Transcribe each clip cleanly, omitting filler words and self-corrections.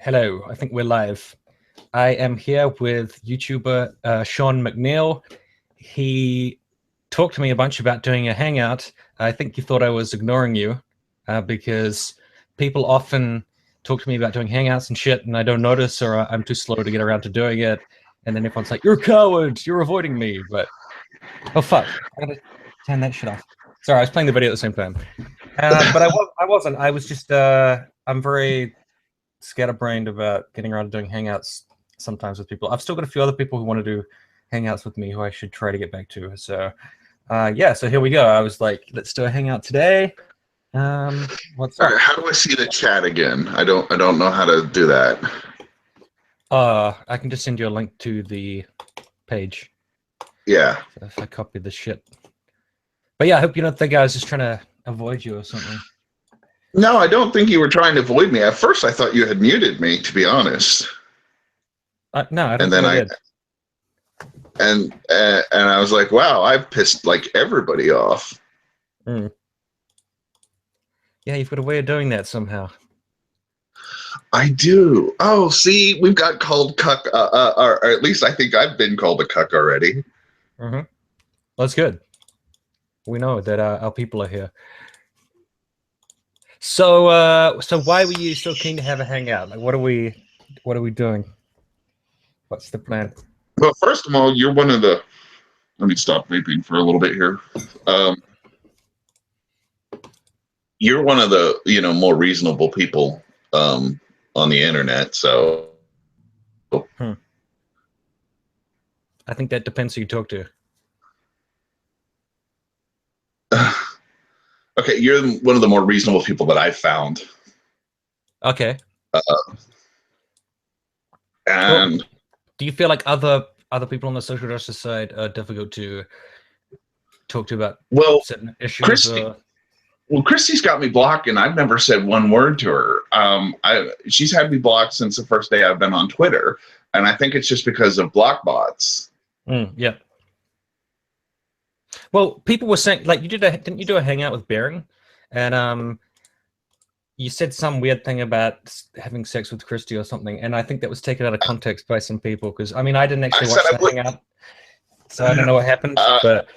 Hello, I think we're live. I am here with YouTuber Shawn McNeal. He talked to me a bunch about doing a hangout. I think you thought I was ignoring you because people often talk to me about doing hangouts and shit, and I don't notice, or I'm too slow to get around to doing it. And then everyone's like, "You're a coward. You're avoiding me." But oh fuck, I gotta turn that shit off. Sorry, I was playing the video at the same time. But I wasn't. I was just. I'm very scatterbrained about getting around to doing hangouts sometimes with people. I've still got a few other people who want to do hangouts with me who I should try to get back to. So yeah, so here we go. I was like, let's do a hangout today. What's All up? right, how do I see the chat again? I don't know how to do that. I can just send you a link to the page. Yeah. So if I copy the shit. But yeah, I hope you don't think I was just trying to avoid you or something. No, I don't think you were trying to avoid me. At first, I thought you had muted me, to be honest. No, I don't And think then I did. And I was like, wow, I've pissed like everybody off. Mm. Yeah, you've got a way of doing that somehow. I do. Oh, see, we've got called cuck, or at least I think I've been called a cuck already. Mm-hmm. Well, that's good. We know that our people are here. So, so why were you so keen to have a hangout? Like, what are we doing? What's the plan? Well, first of all, you're one of the. Let me stop vaping for a little bit here. You're one of the more reasonable people on the internet, so. I think that depends who you talk to. Okay, you're one of the more reasonable people that I've found. Okay. And well, do you feel like other people on the social justice side are difficult to talk to about certain issues? Christy's got me blocked, and I've never said one word to her. She's had me blocked since the first day I've been on Twitter, and I think it's just because of block bots. Yeah. Well, people were saying, like, didn't you do a hangout with Bering? And you said some weird thing about having sex with Christy or something, and I think that was taken out of context by some people, because I mean, I didn't actually watch the hangout, so I don't know what happened, but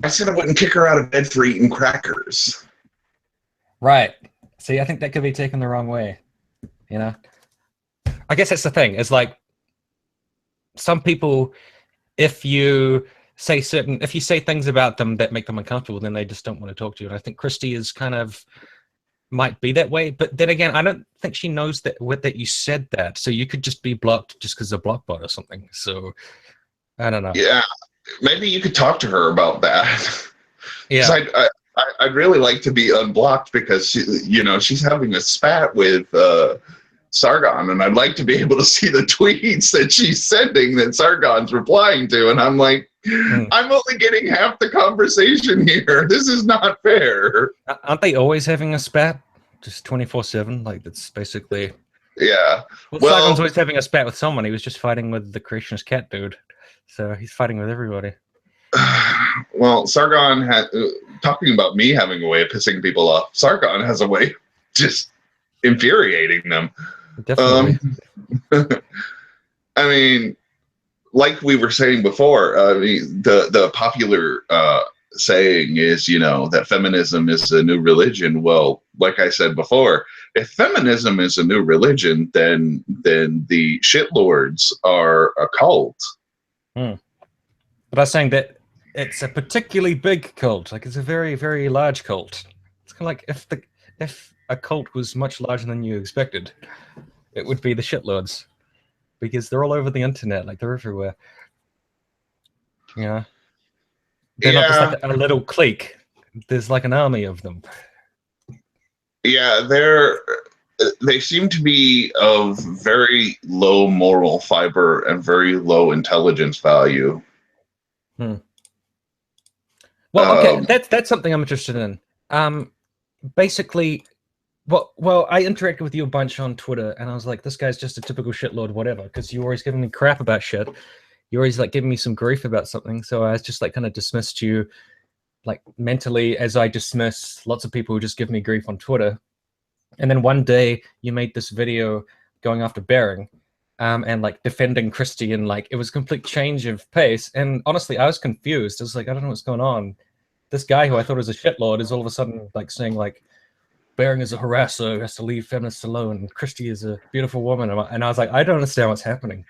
I said I wouldn't kick her out of bed for eating crackers. Right. See, I think that could be taken the wrong way, you know? I guess that's the thing. It's like some people, if you say things about them that make them uncomfortable, then they just don't want to talk to you. And I think Christy is kind of might be that way. But then again, I don't think she knows that you said that. So you could just be blocked just because of block bot or something. So I don't know. Yeah, maybe you could talk to her about that. Yeah. I'd really like to be unblocked because she's having a spat with Sargon, and I'd like to be able to see the tweets that she's sending that Sargon's replying to, and I'm like, I'm only getting half the conversation here. This is not fair. Aren't they always having a spat? Just 24/7? Like, that's basically... Yeah. Well, Sargon's always having a spat with someone. He was just fighting with the creationist cat dude. So he's fighting with everybody. Well, Sargon had talking about me having a way of pissing people off. Sargon has a way of just infuriating them. Definitely. I mean, like we were saying before, the popular saying is, that feminism is a new religion. Well, like I said before, if feminism is a new religion, then the shitlords are a cult. But I was saying that it's a particularly big cult. Like, it's a very, very large cult. It's kind of like if a cult was much larger than you expected, it would be the shitlords, because they're all over the internet. Like, they're everywhere. Yeah. They're not just like a little clique. There's like an army of them. Yeah, they seem to be of very low moral fiber and very low intelligence value. Well, okay, that's something I'm interested in. Basically, well, I interacted with you a bunch on Twitter, and I was like, this guy's just a typical shitlord, whatever, because you're always giving me crap about shit. You're always like giving me some grief about something, so I was just like kind of dismissed you, like mentally, as I dismiss lots of people who just give me grief on Twitter. And then one day you made this video going after Bering, and like defending Christie, and like it was a complete change of pace. And honestly, I was confused. I was like, I don't know what's going on. This guy who I thought was a shitlord is all of a sudden like saying like Bering is a harasser who has to leave feminists alone. Christie is a beautiful woman, and I was like, I don't understand what's happening.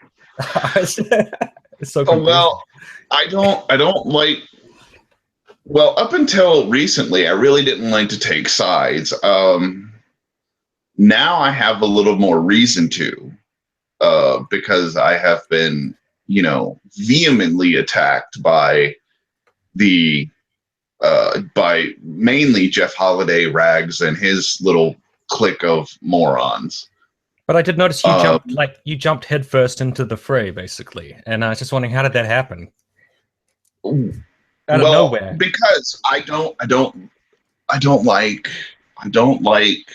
It's so Oh, confusing. well, I don't like. Well, up until recently, I really didn't like to take sides. Now I have a little more reason to, because I have been, vehemently attacked the by mainly Jeff Holiday, Rags, and his little clique of morons. But I did notice Uh, you jumped headfirst into the fray, basically, and I was just wondering, how did that happen? Out of well, nowhere. because I don't like, I don't like,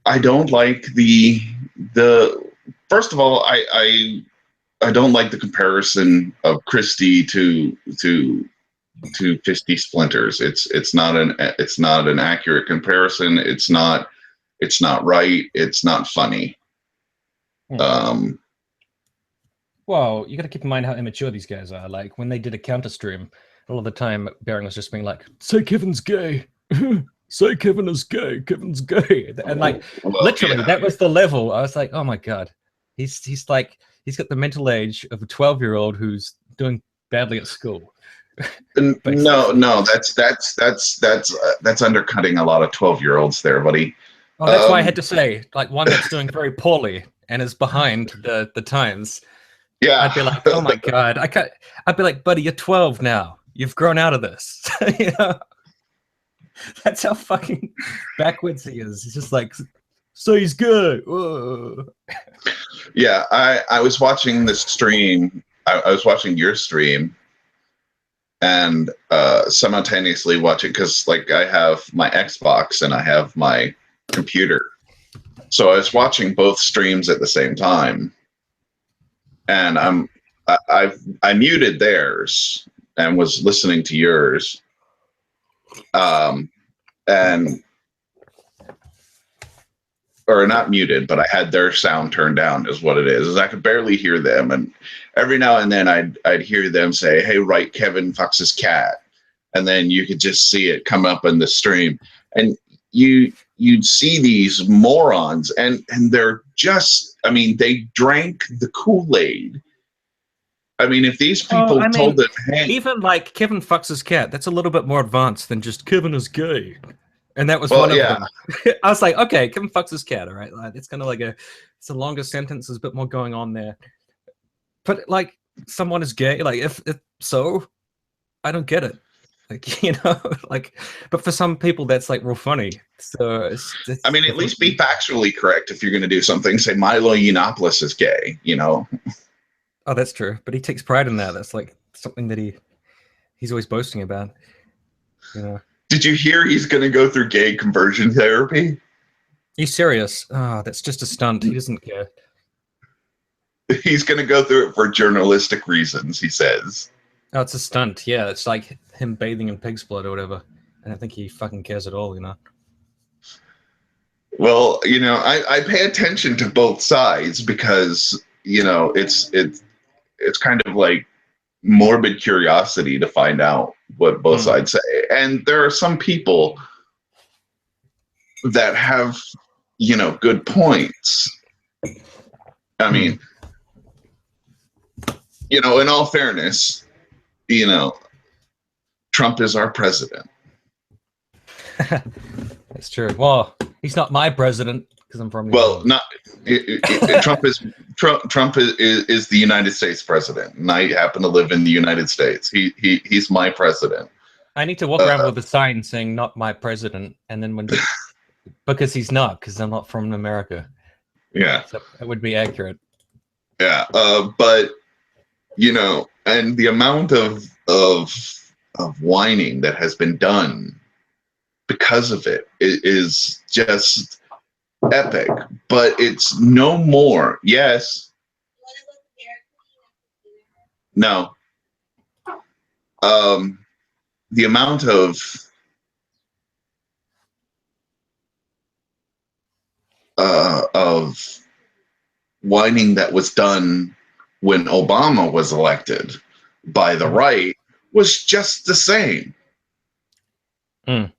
I don't like the. First of all, I don't like the comparison of Christie to Fisty Splinters. It's not an accurate comparison. It's not right. It's not funny. Hmm. Um, Well, you got to keep in mind how immature these guys are. Like when they did a counter stream, all of the time Bering was just being like, "Say Kevin's gay." Say Kevin is gay. Kevin's gay, and like well, literally, yeah. that was the level. I was like, "Oh my god, he's like he's got the mental age of a 12-year-old who's doing badly at school." No, Basically. no, that's undercutting a lot of 12-year-olds there, buddy. Oh, that's why I had Um, to say, like one that's doing very poorly and is behind the times. yeah, I'd be like, "Oh my god, I can't." I'd be like, "Buddy, you're 12 now. You've grown out of this." You know, that's how fucking backwards he is. He's just like, "So he's good." Whoa. yeah. I was watching the stream. I was watching your stream, and simultaneously watching, because like I have my Xbox and I have my computer, so I was watching both streams at the same time, and I muted theirs and was listening to yours, um, and or not muted, but I had their sound turned down, is what it is. I could barely hear them, and every now and then I'd hear them say, "Hey, right, Kevin fucks his cat," and then you could just see it come up in the stream, and you'd see these morons, and they're just, I mean, they drank the Kool-Aid. I mean, if these Oh, people I told mean, them, "Hey," even like Kevin fucks his cat, that's a little bit more advanced than just Kevin is gay. And that was well, one of yeah, them. I was like, okay, Kevin fucks his cat, all right? Like, it's kind of like it's a longer sentence, there's a bit more going on there. But like, someone is gay, like, if so, I don't get it. Like, like, but for some people, that's like real funny. So I it's mean, at least be factually correct if you're going to do something. Say Milo Yiannopoulos is gay. oh, that's true. But he takes pride in that. That's like something that he's always boasting about, you know. Did you hear he's going to go through gay conversion therapy? He's serious. Oh, that's just a stunt. He doesn't care. He's going to go through it for journalistic reasons, he says. Oh, it's a stunt. Yeah, it's like him bathing in pig's blood or whatever. I don't think he fucking cares at all, you know. Well, I pay attention to both sides because, it's kind of like morbid curiosity to find out what both Hmm. sides say. And there are some people that have, good points. I Hmm. mean, in all fairness, you know, Trump is our president. That's true. Well, he's not my president because I'm from New Well, Zealand. not Trump is the United States president, and I happen to live in the United States. He's my president. I need to walk around Uh, with a sign saying "not my president," and then because he's not, because I'm not from America, yeah, so it would be accurate. yeah. But and the amount of whining that has been done because of it is just epic. But it's no more. Yes. No. Um, the amount of of whining that was done when Obama was elected by the right was just the same. Mm.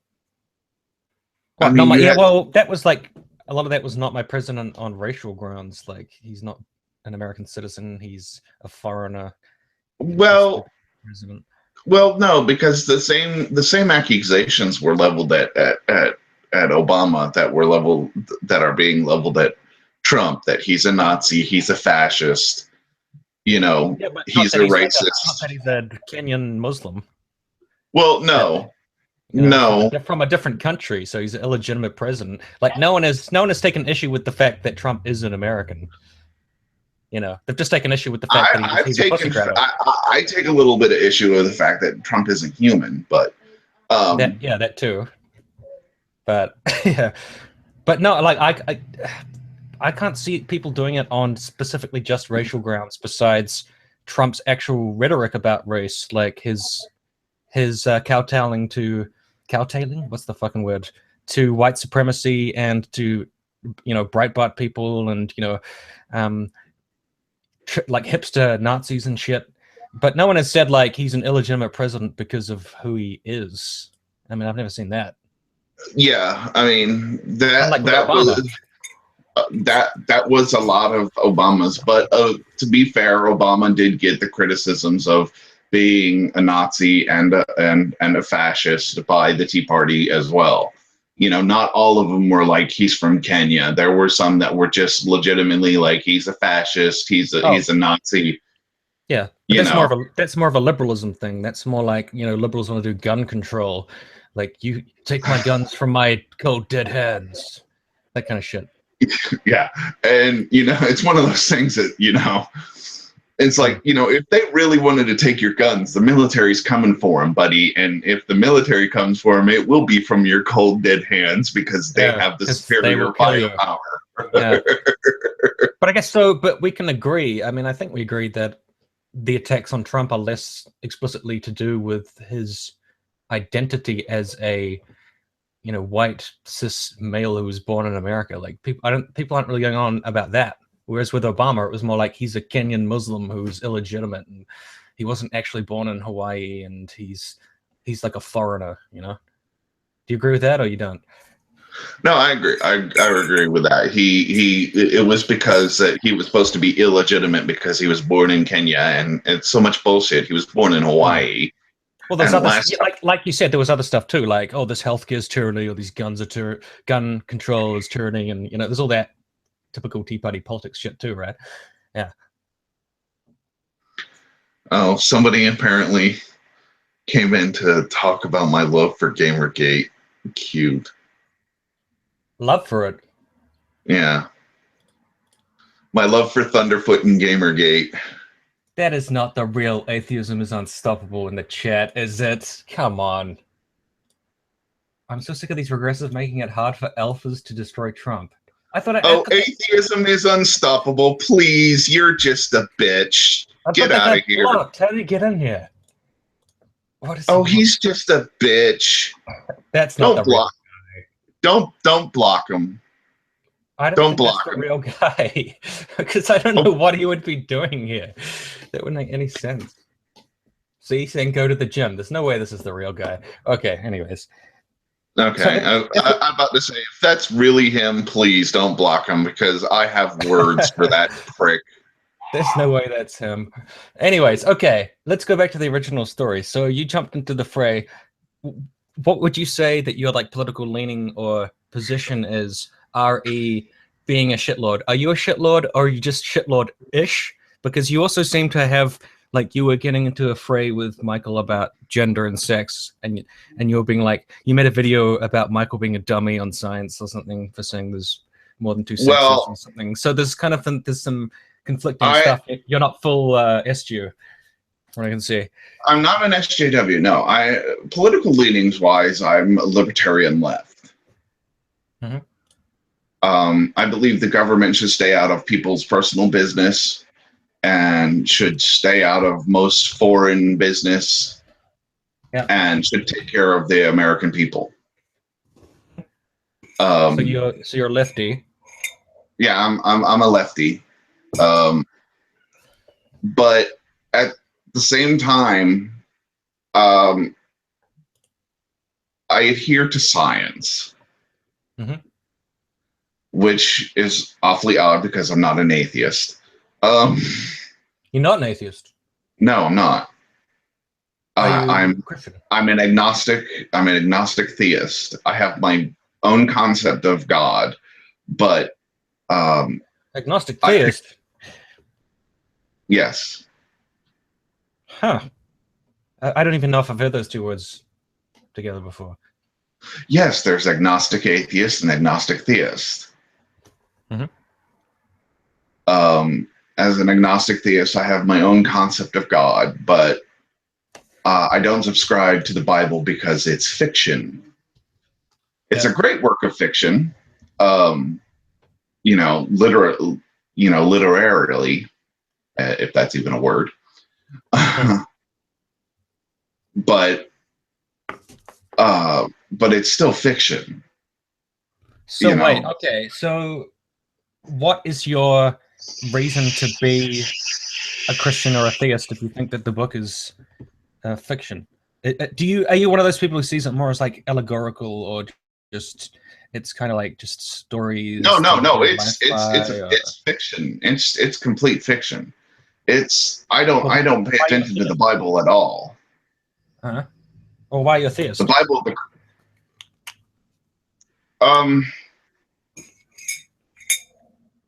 I What? mean, you Yeah. had, Well, that was like a lot of that was not my president on racial grounds. Like he's not an American citizen. He's a foreigner. He's well, stupid president. well, no, because the same accusations were leveled at Obama that are being leveled at Trump, that he's a Nazi, he's a fascist, Yeah, but not he's a that he's like not that racist. he's a Kenyan Muslim. Well, That no, from no, a different country, so he's an illegitimate president. Like no one has taken issue with the fact that Trump is an American. They've just taken issue with the fact that I've he's a pussy taken grabber. I take a little bit of issue with the fact that Trump isn't human, but That too. But yeah, but no, like I can't see people doing it on specifically just racial grounds. Besides Trump's actual rhetoric about race, like his kowtowing, what's the fucking word, to white supremacy and to Breitbart people and um like hipster Nazis and shit. But no one has said like he's an illegitimate president because of who he is. I mean, I've never seen that. yeah, I mean Unlike that with that Obama. was that was a lot of Obama's. But to be fair, Obama did get the criticisms of being a Nazi and a fascist by the Tea Party as well. Not all of them were like he's from Kenya. There were some that were just legitimately like he's a fascist, he's Oh, a Nazi. yeah, but You know, that's more of a liberalism thing. That's more like liberals want to do gun control, like you take my guns from my cold dead hands, that kind of shit. yeah, and it's one of those things that it's like, Mm. if they really wanted to take your guns, the military's coming for them, buddy. And if the military comes for them, it will be from your cold, dead hands because they Yeah, have the because they will superior kill you. biopower. Yeah, but I guess so. But we can agree. I mean, I think we agree that the attacks on Trump are less explicitly to do with his identity as a white cis male who was born in America. Like people aren't really going on about that. Whereas with Obama, it was more like he's a Kenyan Muslim who's illegitimate and he wasn't actually born in Hawaii and he's like a foreigner. Do you agree with that or you don't? No, I agree. I agree with that. It was because that he was supposed to be illegitimate because he was born in Kenya, and it's so much bullshit. He was born in Hmm. Hawaii, Well, there's and other last yeah, like you said, there was other stuff too, like this healthcare is tyranny, or these guns are gun control is tyranny, and there's all that typical Tea Party politics shit too, right? Yeah. oh, somebody apparently came in to talk about my love for Gamergate. Cute. Love for it. Yeah. My love for Thunderfoot and Gamergate. That is not the real atheism is unstoppable in the chat, is it? Come on. I'm so sick of these regressives making it hard for alphas to destroy Trump. I thought Oh, atheism is unstoppable. Please, you're just a bitch. Get they out of got here. blocked. How do you get in here? What is he Oh, want? he's just a bitch. That's not the Don't real block. guy. Don't block him. I don't Don't think that's block the him. real guy. Because I don't know what he would be doing here. That wouldn't make any sense. See, saying go to the gym. There's no way this is the real guy. Okay, anyways. So Okay, I'm about to say, if that's really him, please don't block him because I have words for that prick. there's no way that's him. Anyways, okay, let's go back to the original story. So you jumped into the fray. What would you say that your like political leaning or position is? Re being a shitlord. Are you a shitlord or are you just shitlord-ish? Because you also seem to have like you were getting into a fray with Michael about gender and sex, and you were being like you made a video about Michael being a dummy on science or something for saying there's more than two sexes or Well, something. So there's some conflicting I stuff. You're not full SGU, from what I can see. I'm not an SJW. No, I political leanings wise, I'm a libertarian left. Mhm. I believe the government should stay out of people's personal business and should stay out of most foreign business Yeah. and should take care of the American people. So Um, you're lefty. Yeah, I'm a lefty. Um, but at the same time, um, I adhere to science, Hmm. which is awfully odd because I'm not an atheist. Um, You're not an atheist. no, I'm not. Are Uh, you I'm Christian? I'm an agnostic. I'm an agnostic theist. I have my own concept of God, but um, Agnostic I pick theist? yes, Huh. I don't even know if I've heard those two words together before. yes. There's agnostic atheist and agnostic theist. Hmm. Um, as an agnostic theist, I have my own concept of God, but I don't subscribe to the Bible because it's fiction. It's Yeah. a great work of fiction, um, you know, literarily, if that's even a word. Hmm. but but it's still fiction, So you wait, know. okay. So what is your reason to be a Christian or a theist if you think that the book is fiction? Do you are you one of those people who sees it more as like allegorical or just it's kind of like just No, stories no, told of no. your life by It's fiction. It's complete fiction. It's well, I don't pay why are you a attention to the theist? Bible at all. Uh-huh. Or why are you a The theist? Bible, um,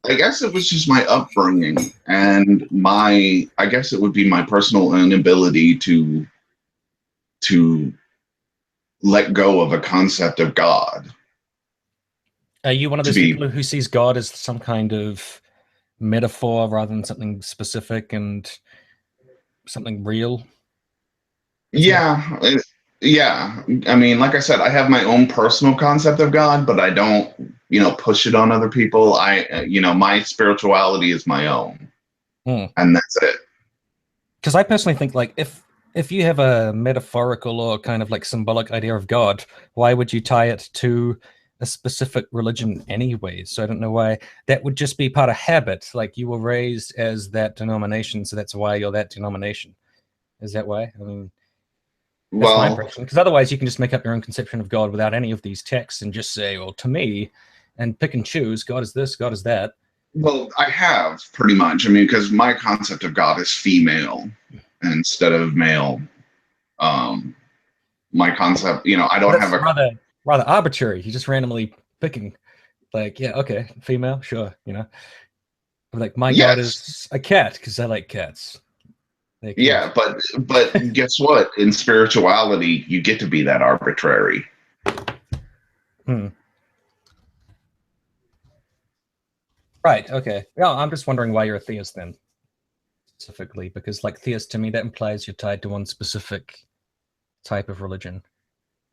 I guess it was just my upbringing and I guess it would be my personal inability to let go of a concept of God. Are you one of To those be, people who sees God as some kind of metaphor rather than something specific and something real? Is that yeah, yeah. I mean, like I said, I have my own personal concept of God, but I don't, push it on other people. My spirituality is my own, it? and that's it. Because I personally think like if you have a metaphorical or kind of like symbolic idea of God, why would you tie it to a specific religion anyway? So I don't know why that would just be part of habit. Like you were raised as that denomination, so that's why you're that denomination. Is that why? I mean, that's my Well, impression. Because otherwise, you can just make up your own conception of God without any of these texts and just say, "Well, to me," and pick and choose. God is this. God is that. well, I have pretty much. I mean, because my concept of God is female instead of male. Um, my concept, I But don't have that's a rather arbitrary. You're just randomly picking. Like, yeah, okay, female, sure. Like my god yes, is a cat because I like cats. They're cute. yeah, but guess what? In spirituality, you get to be that arbitrary. Hmm. Right. Okay. Yeah, I'm just wondering why you're a theist then, specifically, because like theist to me that implies you're tied to one specific type of religion.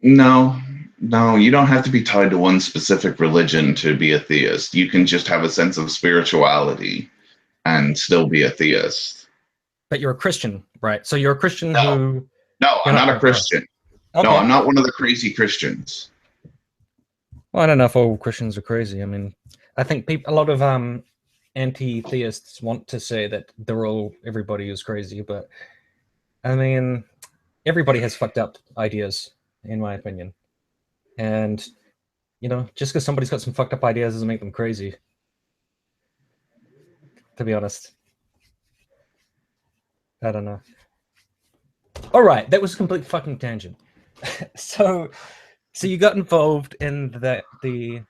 No, no, you don't have to be tied to one specific religion to be a theist. You can just have a sense of spirituality and still be a theist. But you're a Christian, right? So you're a Christian No, who no, you're I'm not. not a Oh, Christian. No, okay. I'm not one of the crazy Christians. Well, I don't know if all Christians are crazy. I mean, I think a lot of anti-theists want to say that everybody is crazy, but I mean, everybody has fucked up ideas, in my opinion. And just because somebody's got some fucked up ideas doesn't make them crazy. To be honest, I don't know. All right, that was a complete fucking tangent. so, so you got involved in the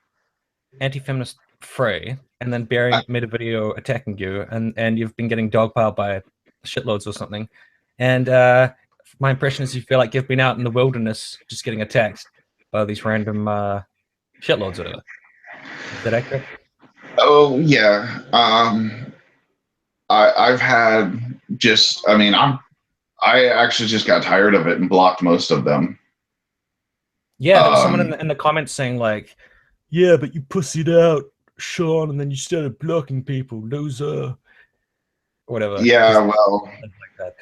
anti-feminist fray, and then I, Barry made a video attacking you, and you've been getting dogpiled by shitloads or something. And my impression is you feel like you've been out in the wilderness just getting attacked by these random shitloads or whatever. Is that accurate? oh yeah, I've had just. I mean, I actually just got tired of it and blocked most of them. Yeah, there was someone in Um, the comments saying like, "Yeah, but you pussied out, Sean, and then you started blocking people, loser, or whatever." yeah, Just well, like that.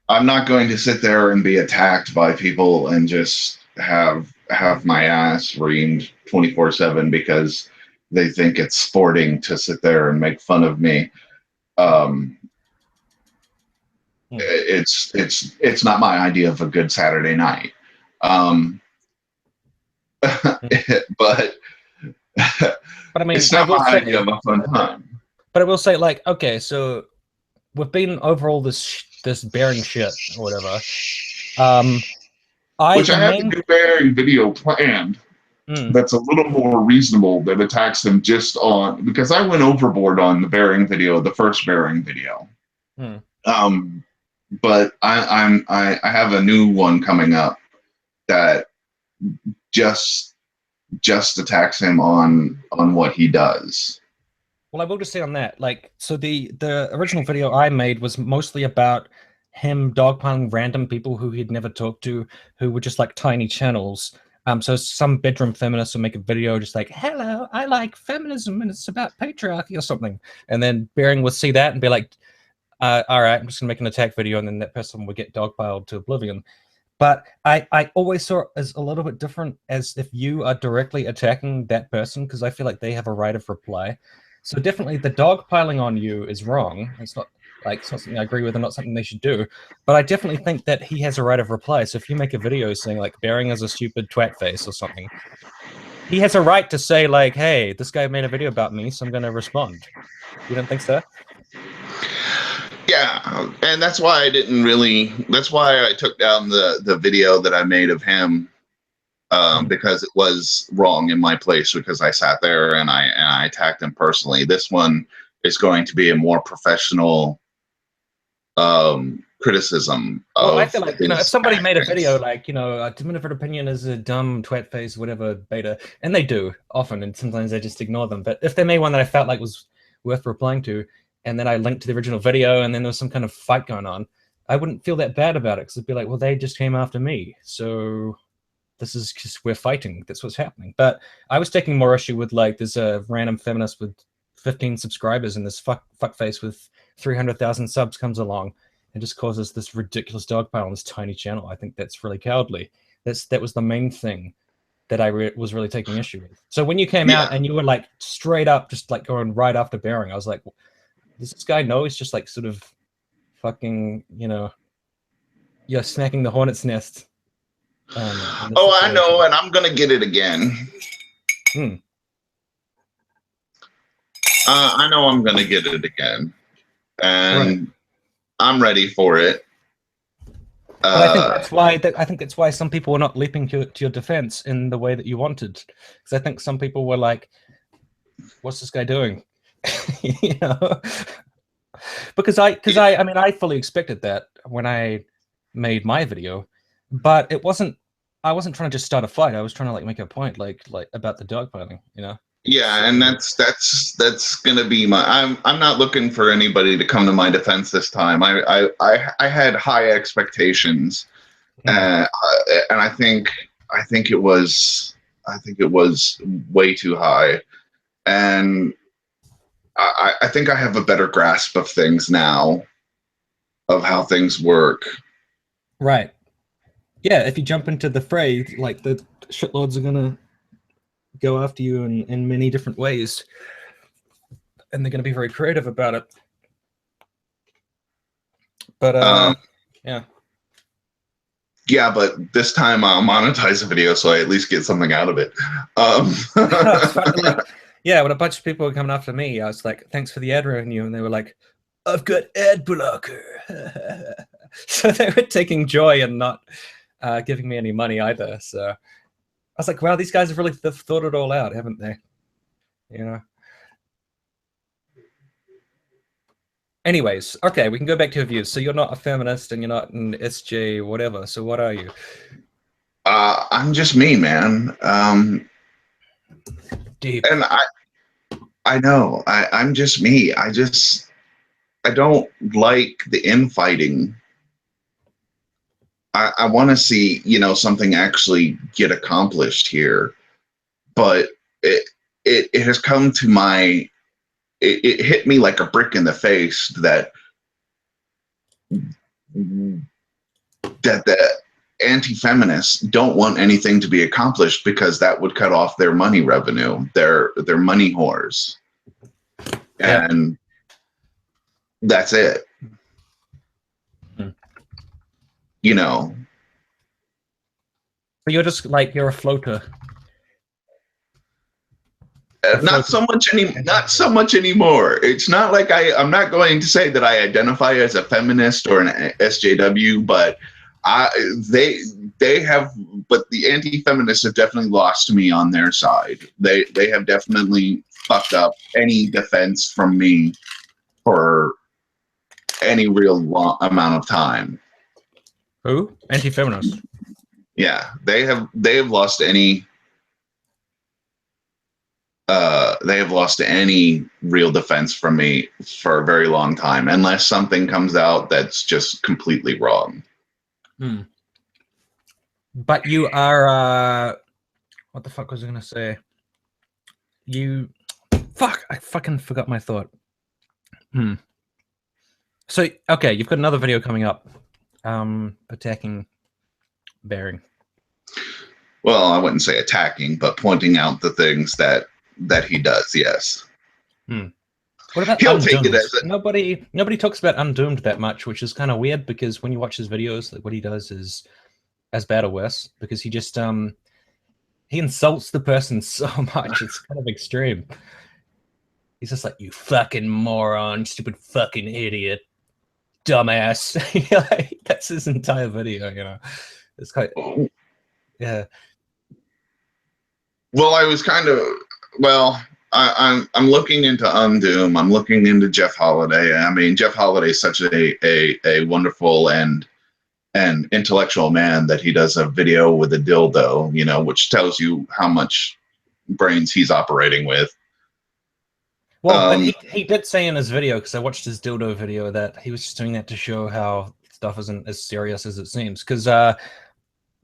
I'm not going to sit there and be attacked by people and just have my ass reamed 24/7 because they think it's sporting to sit there and make fun of me. It's not my idea of a good Saturday night. But But I mean, it's I not will my say, idea of a fun time. but I will say, like, okay, so we've been over all this bearing shit or whatever. Which The I have a main new bearing video planned that's a little more reasonable that attacks them just on, because I went overboard on the bearing video, the first bearing video. But I have a new one coming up that just attacks him on what he does. Well, I will just say on that, like, so the original video I made was mostly about him dogpiling random people who he'd never talked to, who were just like tiny channels. So some bedroom feminist would make a video just like, "Hello, I like feminism and it's about patriarchy" or something, and then Bearing would see that and be like, "All right, I'm just gonna make an attack video," and then that person would get dogpiled to oblivion. But I always saw it as a little bit different, as if you are directly attacking that person, because I feel like they have a right of reply. So definitely the dog piling on you is wrong. It's not something I agree with and not something they should do. But I definitely think that he has a right of reply. So if you make a video saying like Bearing is a stupid twat face or something, he has a right to say like, hey, this guy made a video about me, so I'm going to respond. You don't think so? Yeah, and that's why I didn't really. That's why I took down the video that I made of him, because it was wrong in my place, because I sat there and I attacked him personally. This one is going to be a more professional criticism Well, I of feel like, if his somebody made a video actions. like, a diminutive opinion is a dumb twat face, whatever, beta, and they do often, and sometimes I just ignore them. But if they made one that I felt like was worth replying to, and then I linked to the original video, and then there was some kind of fight going on, I wouldn't feel that bad about it, because it'd be like, well, they just came after me, so this is just, we're fighting. That's what's happening. But I was taking more issue with, like, there's a random feminist with 15 subscribers, and this fuckface with 300,000 subs comes along and just causes this ridiculous dogpile on this tiny channel. I think that's really cowardly. That was the main thing that I was really taking issue with. So when you came out Yeah. and you were like straight up, just like going right after Bearing, I was like, does this guy know he's just like sort of fucking, you're smacking the hornet's nest? Oh, I know, and I'm gonna get it again. I know I'm gonna get it again, and Right. I'm ready for it. But I think that's why some people were not leaping to your defense in the way that you wanted, because I think some people were like, "What's this guy doing?" you know, because I mean I fully expected that when I made my video, but it wasn't. I wasn't trying to just start a fight. I was trying to like make a point, like about the dogpiling, Yeah, So, and that's gonna be my. I'm not looking for anybody to come to my defense this time. I had high expectations, and I think it was way too high, and I think I have a better grasp of things now, of how things work. right. Yeah, if you jump into the fray, like the shitlords are gonna go after you in many different ways, and they're gonna be very creative about it. But yeah. Yeah, but this time I'll monetize the video, so I at least get something out of it. It's funny, like, yeah, when a bunch of people were coming after me, I was like, "Thanks for the ad revenue," and they were like, "I've got ad blocker." So they were taking joy in not giving me any money either. So I was like, "Wow, these guys have really thought it all out, haven't they?" Anyways, okay, we can go back to your views. So you're not a feminist and you're not an SJ whatever. So what are you? I'm just me, man. Deep. And I know I'm just me. I don't like the infighting. I want to see, something actually get accomplished here, but it has come to it hit me like a brick in the face that anti-feminists don't want anything to be accomplished because that would cut off their money revenue. They're money whores, and that's it. You know. So you're just like, you're a floater. Not so much anymore. It's not like I'm not going to say that I identify as a feminist or an SJW, but they have, but the anti-feminists have definitely lost me on their side. They have definitely fucked up any defense from me for any real long amount of time. Who? Anti-feminists? Yeah, they have lost any. They have lost any real defense from me for a very long time, unless something comes out that's just completely wrong. But you are, what the fuck was I gonna say? Fuck, I fucking forgot my thought. So, okay, you've got another video coming up, attacking Bering. Well, I wouldn't say attacking, but pointing out the things that he does. Yes. What about He'll Undoomed? take it as nobody talks about Undoomed that much, which is kind of weird because when you watch his videos, like what he does is as bad or worse because he just he insults the person so much. It's kind of extreme. He's just like, you fucking moron, stupid fucking idiot, dumbass. Like, that's his entire video, you know. It's quite, yeah. Well, I was kind of, I'm looking into Undoom. I'm looking into Jeff Holiday. I mean, Jeff Holiday is such a wonderful and intellectual man that he does a video with a dildo, you know, which tells you how much brains he's operating with. Well, but he did say in his video, because I watched his dildo video, that he was just doing that to show how stuff isn't as serious as it seems. Because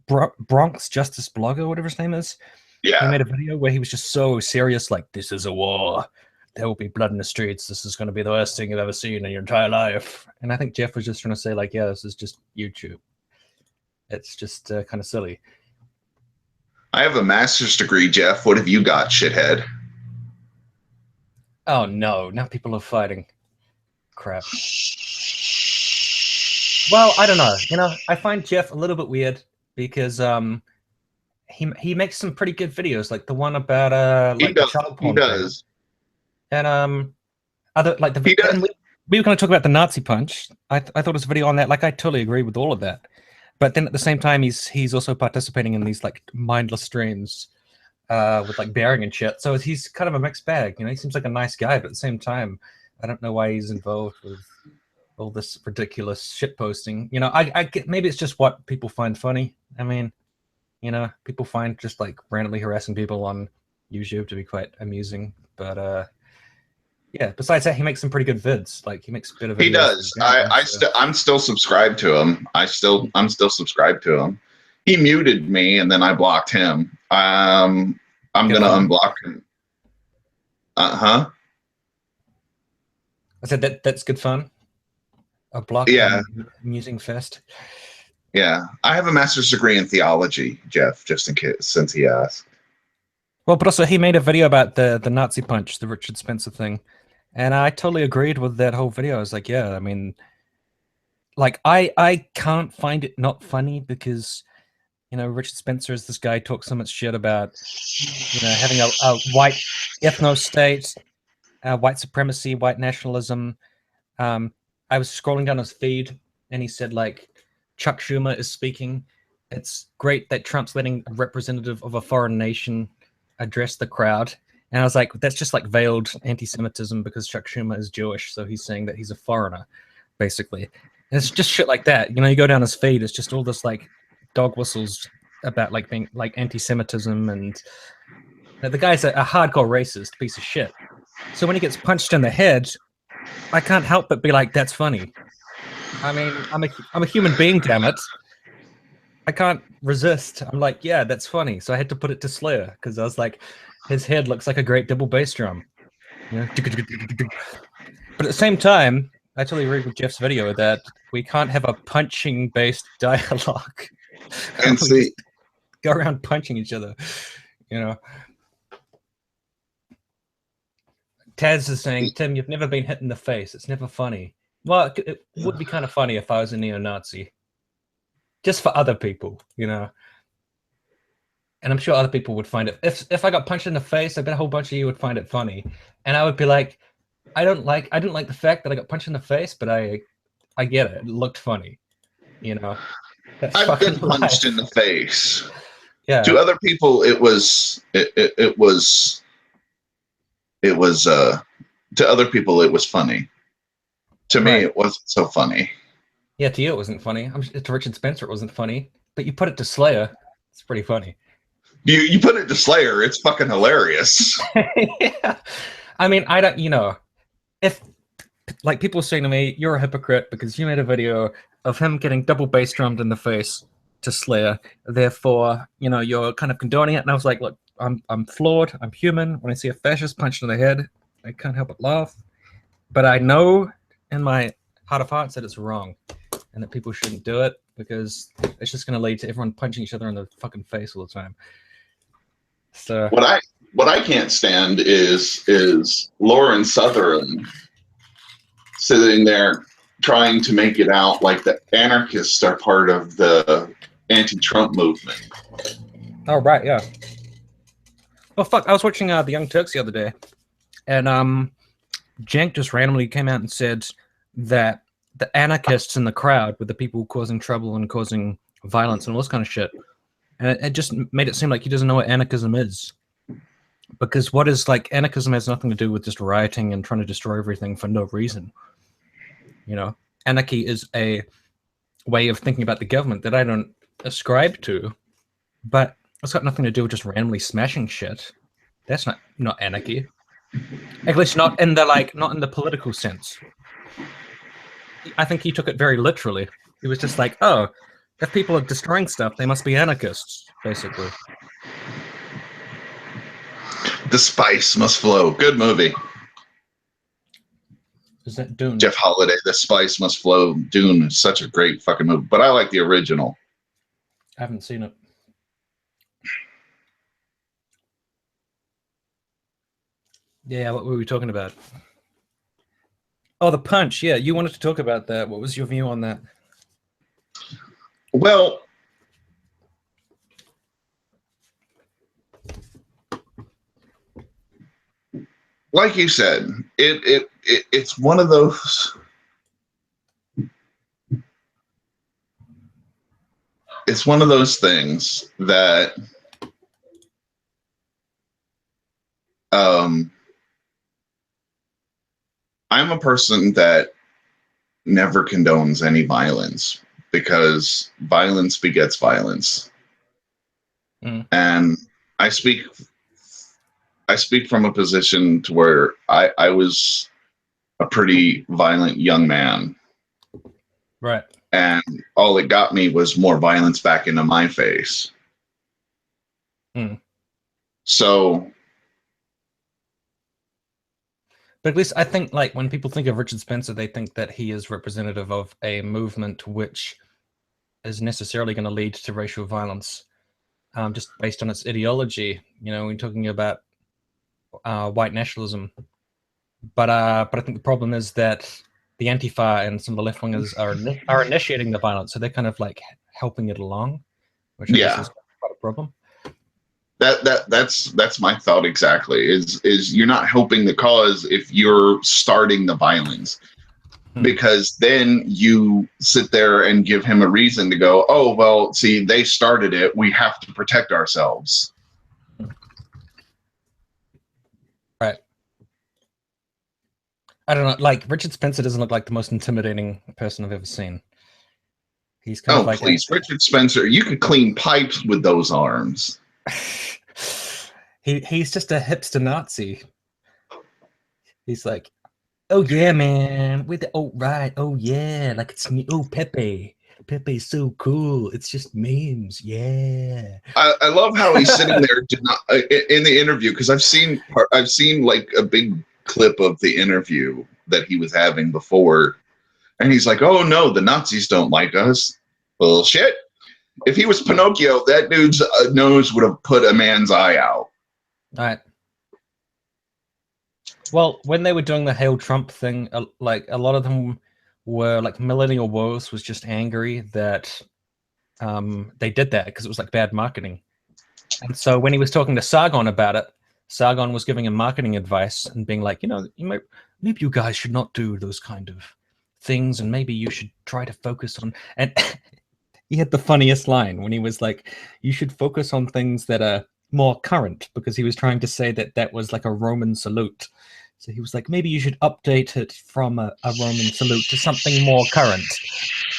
Bronx Justice Blogger, whatever his name is, he made a video where he was just so serious, like, this is a war. There will be blood in the streets. This is going to be the worst thing you've ever seen in your entire life. And I think Jeff was just trying to say, like, yeah, this is just YouTube. It's just kind of silly. I have a master's degree, Jeff. What have you got, shithead? Oh, no. Now people are fighting. Crap. Well, I don't know. You know, I find Jeff a little bit weird because he makes some pretty good videos, like the one about like the child porn. He does. And other like the and we were going to talk about the Nazi punch. I thought his video on that, like I totally agree with all of that. But then at the same time, he's also participating in these like mindless streams with like Bering and shit. So he's kind of a mixed bag. You know, he seems like a nice guy, but at the same time, I don't know why he's involved with all this ridiculous shit posting. You know, I get, maybe it's just what people find funny. I mean, you know, people find just like randomly harassing people on YouTube to be quite amusing. But yeah, besides that, he makes some pretty good vids. Like he makes a bit of videos. He does. I'm still subscribed to him. I'm still subscribed to him. He muted me and then I blocked him. I'm gonna unblock him. I said that's good fun. A block. Yeah. Amusing fest. Yeah, I have a master's degree in theology, Jeff. Just in case, since he asked. Well, but also he made a video about the Nazi punch, the Richard Spencer thing, and I totally agreed with that whole video. I was like, yeah, I mean, like I can't find it not funny because, you know, Richard Spencer is this guy who talks so much shit about, you know, having a white ethno state, white supremacy, white nationalism. I was scrolling down his feed and he said like, Chuck Schumer is speaking. It's great that Trump's letting a representative of a foreign nation address the crowd. And I was like, that's just like veiled anti-Semitism because Chuck Schumer is Jewish. So he's saying that he's a foreigner, basically. And it's just shit like that. You know, you go down his feed, it's just all this like dog whistles about like being like anti-Semitism. And the guy's a hardcore racist piece of shit. So when he gets punched in the head, I can't help but be like, that's funny. I mean, I'm a human being, damn it. I can't resist. I'm like, yeah, that's funny. So I had to put it to Slayer because I was like, his head looks like a great double bass drum. You know? But at the same time, I totally agree with Jeff's video that we can't have a punching-based dialogue. And We see, just go around punching each other, you know. Taz is saying, Tim, you've never been hit in the face. It's never funny. Well, it would be kind of funny if I was a neo-Nazi. Just for other people, you know. And I'm sure other people would find it. If I got punched in the face, I bet a whole bunch of you would find it funny. And I would be like, I didn't like the fact that I got punched in the face, but I get it. It looked funny, you know. That's I've fucking been punched in life. the face. To Yeah, other people, to other people it was funny. To me, right. it wasn't so funny. Yeah, to you it wasn't funny. To Richard Spencer it wasn't funny. But you put it to Slayer, it's pretty funny. You put it to Slayer, it's fucking hilarious. Yeah. I mean, I don't, you know, if like people saying to me, you're a hypocrite because you made a video of him getting double bass drummed in the face to Slayer. Therefore, you know, you're kind of condoning it. And I was like, look, I'm flawed. I'm human. When I see a fascist punched in the head, I can't help but laugh. But I know in my heart of hearts that it's wrong and that people shouldn't do it because it's just going to lead to everyone punching each other in the fucking face all the time. So What I can't stand is Lauren Southern sitting there trying to make it out like the anarchists are part of the anti-Trump movement. oh right, yeah. Well, fuck, I was watching the Young Turks the other day, and Jank just randomly came out and said that the anarchists in the crowd were the people causing trouble and causing violence and all this kind of shit. And it just made it seem like he doesn't know what anarchism is. Because what is like anarchism has nothing to do with just rioting and trying to destroy everything for no reason. You know, anarchy is a way of thinking about the government that I don't ascribe to, but it's got nothing to do with just randomly smashing shit. That's not anarchy. At least not in the political sense. I think he took it very literally. He was just like, oh, if people are destroying stuff, they must be anarchists, basically. The spice must flow. Good movie. Is that Dune? Jeff Holiday, The Spice Must Flow. Dune is such a great fucking movie, but I like the original. I haven't seen it. Yeah, what were we talking about? Oh, the punch. Yeah, you wanted to talk about that. What was your view on that? Well, like you said, it's one of those. It's one of those things that I'm a person that never condones any violence because violence begets violence. And I speak from a position to where I was a pretty violent young man. Right. And all it got me was more violence back into my face. So, but at least I think, like, when people think of Richard Spencer, they think that he is representative of a movement which is necessarily going to lead to racial violence, just based on its ideology. You know, we're talking about white nationalism. But I think the problem is that the Antifa and some of the left wingers are initiating the violence, so they're kind of like helping it along, which I guess is quite a problem. That's my thought exactly. Is you're not helping the cause if you're starting the violence, because then you sit there and give him a reason to go, oh well, see, they started it, we have to protect ourselves. Right. I don't know. Like, Richard Spencer doesn't look like the most intimidating person I've ever seen. He's kind of like, please, Richard Spencer, you could clean pipes with those arms. he's just a hipster Nazi. He's like, oh yeah, man, with the right, oh yeah, like it's me. Oh, Pepe's so cool. It's just memes, yeah. I love how he's sitting there in the interview, because I've seen like a big clip of the interview that he was having before, and he's like, oh no, the Nazis don't like us. Bullshit. If he was Pinocchio, that dude's nose would have put a man's eye out. All right. Well, when they were doing the Hail Trump thing, like a lot of them were like Millennial Woes was just angry that they did that because it was like bad marketing. And so when he was talking to Sargon about it, Sargon was giving him marketing advice and being like, maybe you guys should not do those kind of things, and maybe you should try to focus on. And he had the funniest line when he was like, you should focus on things that are more current, because he was trying to say that that was like a Roman salute. So he was like, maybe you should update it from a Roman salute to something more current.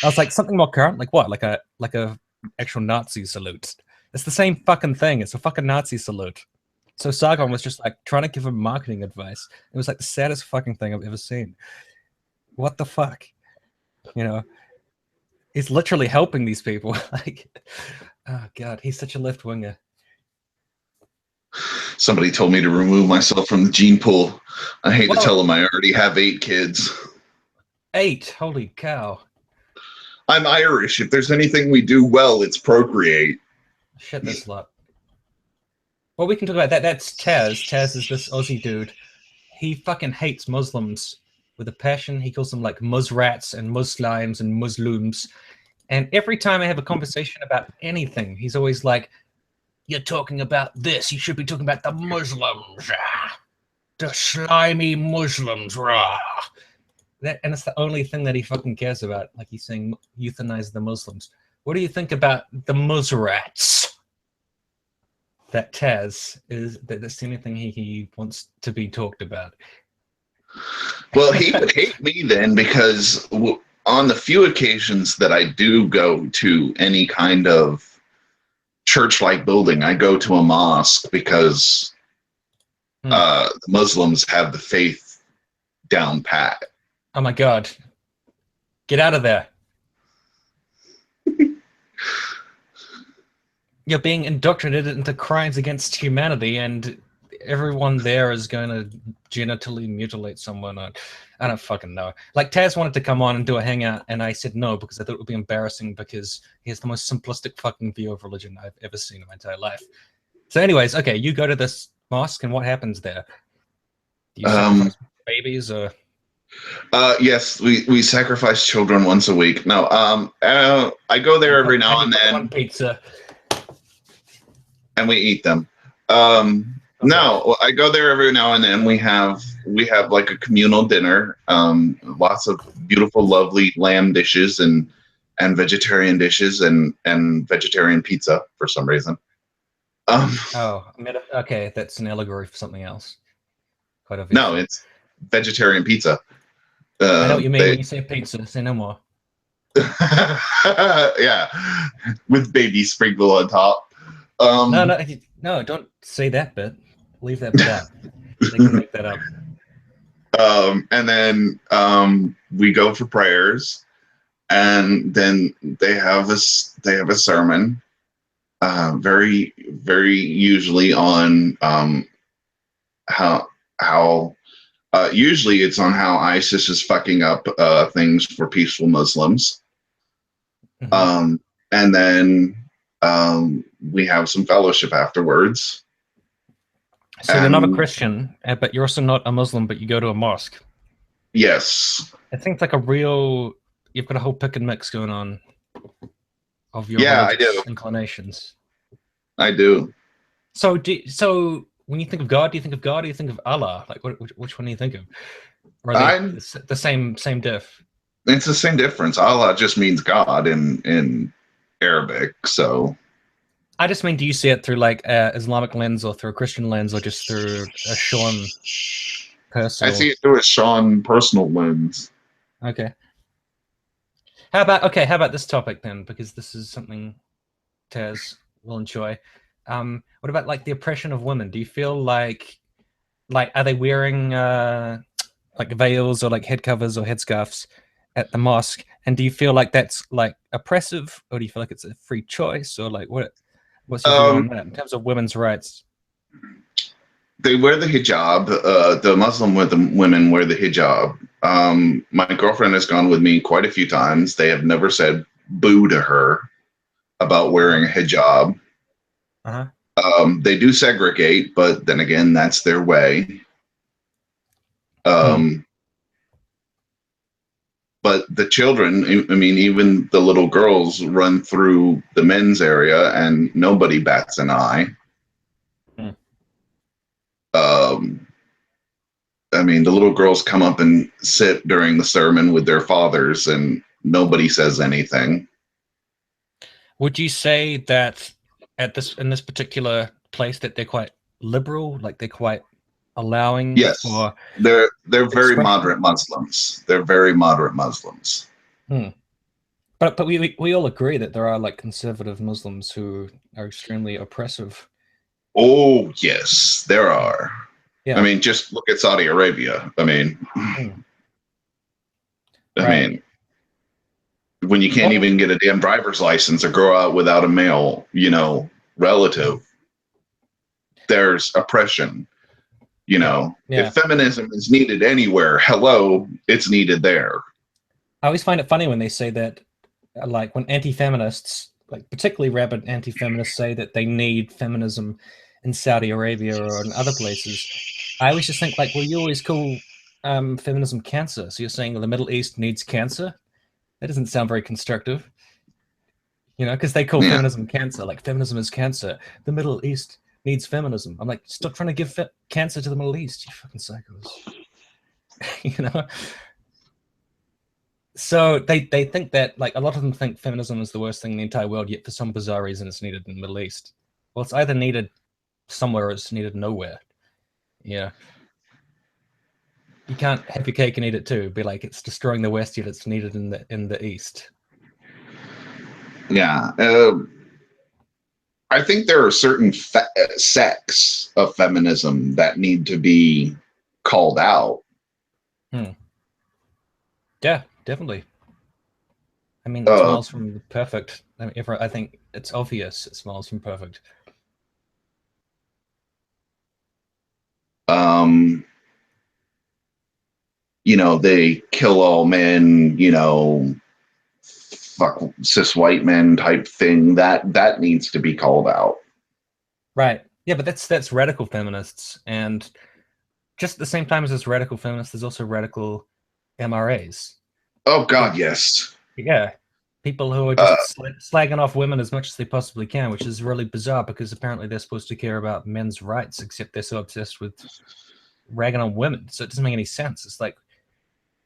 I was like, something more current? Like what? Like a actual Nazi salute? It's the same fucking thing. It's a fucking Nazi salute. So Sargon was just like trying to give him marketing advice. It was like the saddest fucking thing I've ever seen. What the fuck? He's literally helping these people. Like, oh god, he's such a left winger. Somebody told me to remove myself from the gene pool. I hate to tell them I already have 8 kids. 8? Holy cow. I'm Irish. If there's anything we do well, it's procreate. Shit, that's a lot. Well, we can talk about that. That's Taz. Taz is this Aussie dude. He fucking hates Muslims with a passion. He calls them like Musrats and Muslims and Muslims. And every time I have a conversation about anything, he's always like, you're talking about this. You should be talking about the Muslims. The slimy Muslims. And it's the only thing that he fucking cares about. Like he's saying, euthanize the Muslims. What do you think about the Musrats? That Taz is that's the only thing he wants to be talked about. Well, he would hate me then, because on the few occasions that I do go to any kind of church-like building, I go to a mosque because the Muslims have the faith down pat. Oh my god. Get out of there. You're being indoctrinated into crimes against humanity, and everyone there is going to genitally mutilate someone. I don't fucking know. Like, Taz wanted to come on and do a hangout, and I said no because I thought it would be embarrassing, because he has the most simplistic fucking view of religion I've ever seen in my entire life. So anyways, okay, you go to this mosque, and what happens there? Do you sacrifice babies or... Yes, we sacrifice children once a week. No, I go there every now and then. One pizza. And we eat them. No, I go there every now and then. We have like a communal dinner. Lots of beautiful, lovely lamb dishes and vegetarian dishes and vegetarian pizza for some reason. Okay, that's an allegory for something else. Quite obvious. No, it's vegetarian pizza. I know what you mean when you say pizza. Say no more. Yeah, with baby sprinkle on top. No, don't say that bit. Leave that bit out. They can make that up. And then we go for prayers, and then they have a sermon, very very usually on how usually it's on how ISIS is fucking up things for peaceful Muslims. Mm-hmm. And then we have some fellowship afterwards. So you're not a Christian, but you're also not a Muslim, but you go to a mosque. Yes. It seems like you've got a whole pick and mix going on of your inclinations. I do. So when you think of God, do you think of God, or do you think of Allah? Like, which one do you think of? Or are they the same diff? It's the same difference. Allah just means God in Arabic, so... I just mean, do you see it through like an Islamic lens, or through a Christian lens, or just through a Shawn personal? I see it through a Shawn personal lens. Okay. How about this topic then? Because this is something Taz will enjoy. What about like the oppression of women? Do you feel like are they wearing like veils or like head covers or headscarves at the mosque? And do you feel like that's like oppressive, or do you feel like it's a free choice, or like what's your view on that in terms of women's rights? They wear the hijab. The Muslim women wear the hijab. My girlfriend has gone with me quite a few times. They have never said boo to her. about wearing a hijab. Uh-huh. They do segregate, but then again, that's their way. Hmm. Um, but the children, I mean, even the little girls run through the men's area and nobody bats an eye. Hmm. Um, I mean, the little girls come up and sit during the sermon with their fathers and nobody says anything. Would you say that in this particular place that they're quite liberal, like they're quite allowing Yes, for they're very expression? moderate Muslims. They're very moderate Muslims. Hmm. But we all agree that there are like conservative Muslims who are extremely oppressive. Oh, yes, there are. I Yeah. mean, just look at Saudi Arabia. Hmm. I Right. mean, when you can't Well, even get a damn driver's license or go out without a male, relative, there's oppression. yeah. If Yeah. feminism is needed anywhere, hello, it's needed there. I always find it funny when they say that, like when anti-feminists, like particularly rabid anti-feminists, say that they need feminism in Saudi Arabia or in other places. I always just think like, well, you always call feminism cancer, so you're saying the Middle East needs cancer? That doesn't sound very constructive, because they call Yeah, feminism cancer, like feminism is cancer. The Middle East needs feminism. I'm like, stop trying to give cancer to the Middle East, you fucking psychos. you know. So they think that like a lot of them think feminism is the worst thing in the entire world, yet for some bizarre reason it's needed in the Middle East. Well, it's either needed somewhere or it's needed nowhere. Yeah. You can't have your cake and eat it too. Be like it's destroying the West, yet it's needed in the East. yeah. I think there are certain sects of feminism that need to be called out. Hmm. Yeah, definitely. I mean, it's Uh, miles from perfect. I mean, I think it's obvious it's miles from perfect. um, they kill all men, fuck cis white men type thing. That needs to be called out. Right. Yeah, but that's radical feminists, and just at the same time as there's radical feminists, there's also radical MRAs. Oh God, People, yes. yeah, people who are Uh, just slagging off women as much as they possibly can, which is really bizarre because apparently they're supposed to care about men's rights, except they're so obsessed with ragging on women. So it doesn't make any sense. It's like,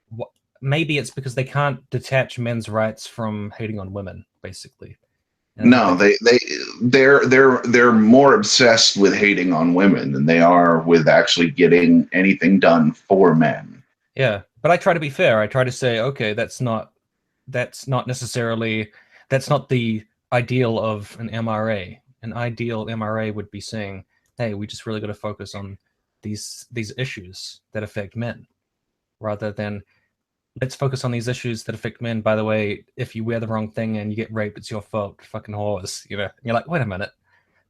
what? Maybe it's because they can't detach men's rights from hating on women, basically. And I think no, that could, they're more obsessed with hating on women than they are with actually getting anything done for men. yeah. But I try to be fair. I try to say, okay, that's not necessarily that's not the ideal of an MRA. An ideal MRA would be saying, "Hey, we just really got to focus on these issues that affect men, rather than let's focus on these issues that affect men. By the way, if you wear the wrong thing and you get raped, it's your fault. Fucking whores." And you're like, wait a minute,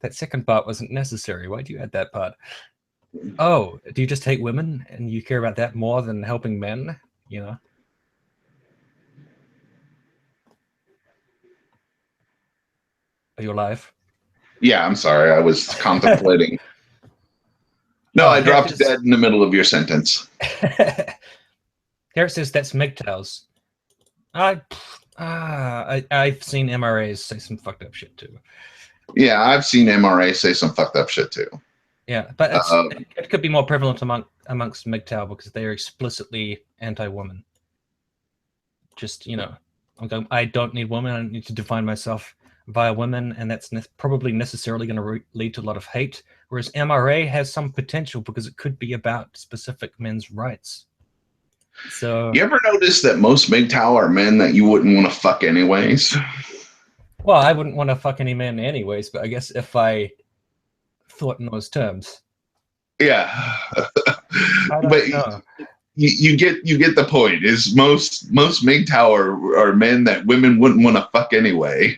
that second part wasn't necessary. Why do you add that part? Oh, do you just hate women and you care about that more than helping men? You know? Are you alive? Yeah, I'm sorry. I was contemplating. No, Oh, I here it dropped says. dead in the middle of your sentence. Here it says that's MGTOWs. I've seen MRAs say some fucked up shit too. Yeah, I've seen MRA say some fucked up shit too. Yeah, but Uh, it could be more prevalent amongst MGTOW because they are explicitly anti-woman. Just I'm going. I don't need women. I don't need to define myself via women, and that's probably necessarily going to lead to a lot of hate. Whereas MRA has some potential because it could be about specific men's rights. So, you ever notice that most MGTOW are men that you wouldn't want to fuck anyways? well, I wouldn't want to fuck any man anyways, but I guess if I thought in those terms. Yeah, I but don't know. you get the point. Is most MGTOW are men that women wouldn't want to fuck anyway.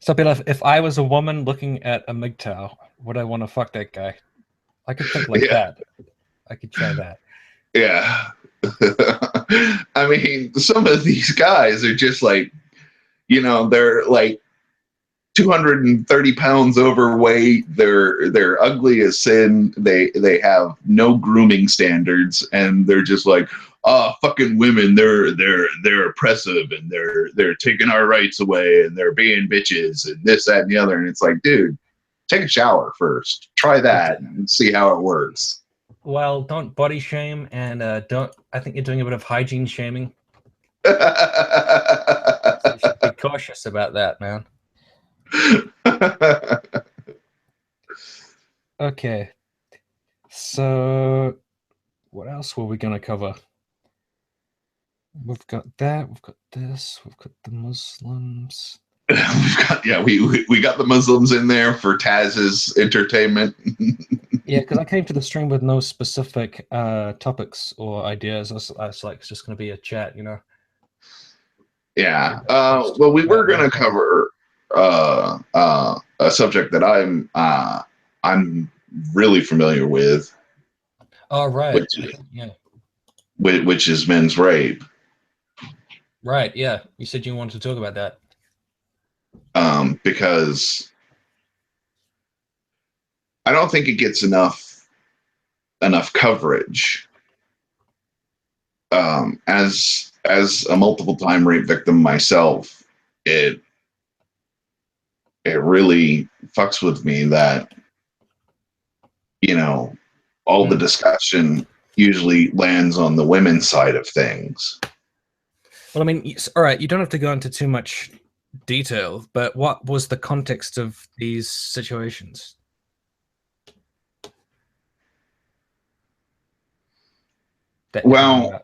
So, Bill, if I was a woman looking at a MGTOW, would I want to fuck that guy? I could think like Yeah, that. I could try that. yeah. I mean, some of these guys are just like, they're like 230 pounds overweight. They're ugly as sin. They have no grooming standards, and they're just like, oh, fucking women. They're oppressive, and they're taking our rights away, and they're being bitches, and this, that, and the other. And it's like, dude, take a shower first. Try that and see how it works. Well, don't body shame, and don't. I think you're doing a bit of hygiene shaming. So you should be cautious about that, man. Okay. So, what else were we going to cover? We've got that. We've got this. We've got the Muslims. We got the Muslims in there for Taz's entertainment. Yeah, because I came to the stream with no specific topics or ideas. I was like, it's just going to be a chat, you know. Yeah. Well, we were going to cover a subject that I'm really familiar with. Oh, right. Which is men's rape. Right. Yeah. You said you wanted to talk about that. Because I don't think it gets enough coverage. As a multiple time rape victim myself, it really fucks with me that, you know, all the discussion usually lands on the women's side of things. Well, I mean, all right, you don't have to go into too much detail, but what was the context of these situations? Well,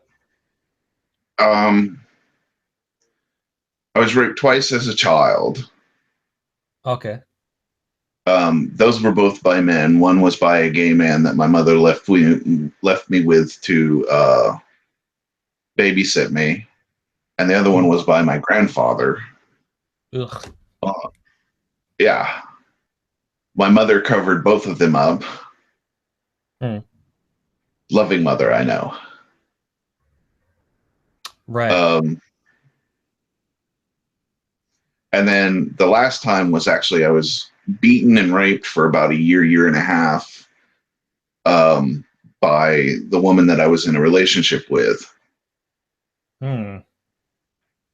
I was raped twice as a child. Okay. Those were both by men. One was by a gay man that my mother left me with to babysit me, and the other one was by my grandfather. Ugh. Yeah, my mother covered both of them up. Loving mother, I know. Right. And then the last time was actually I was beaten and raped for about a year and a half by the woman that I was in a relationship with. And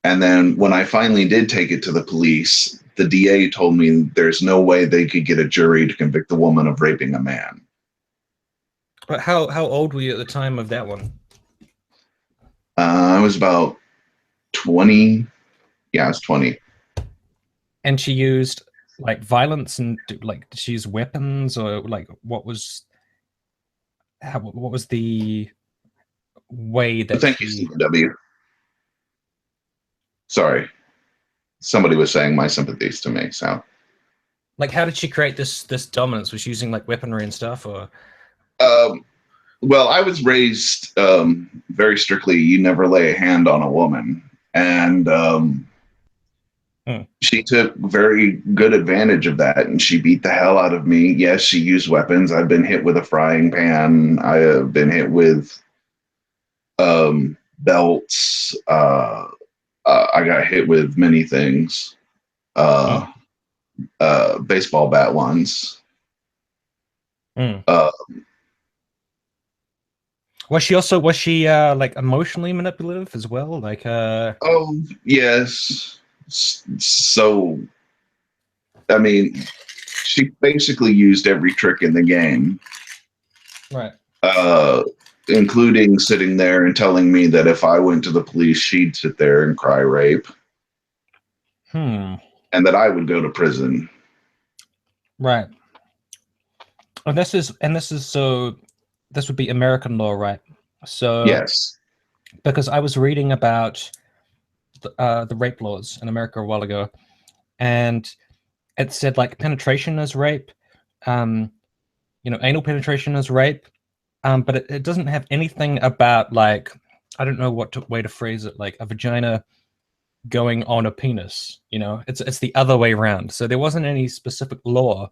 then when I finally did take it to the police, the DA told me there's no way they could get a jury to convict a woman of raping a man. But how old were you at the time of that one? I was about 20. Yeah, I was 20. And she used like violence and like did she use weapons or like what was the way that Thank you, CW. Sorry. Somebody was saying my sympathies to me, so. Like, how did she create this dominance? Was she using like weaponry and stuff, or? Well, I was raised very strictly. You never lay a hand on a woman, and she took very good advantage of that, and she beat the hell out of me. Yes, she used weapons. I've been hit with a frying pan. I have been hit with belts. I got hit with many things. Baseball bat ones. Was she like emotionally manipulative as well? Like oh yes. So I mean, she basically used every trick in the game. Right. Including sitting there and telling me that if I went to the police, she'd sit there and cry rape. And that I would go to prison. Right. And this is so this would be American law, right? So yes, because I was reading about the rape laws in America a while ago, and it said like penetration is rape, anal penetration is rape, but it doesn't have anything about like I don't know what way to phrase it, like a vagina going on a penis. It's the other way around. So there wasn't any specific law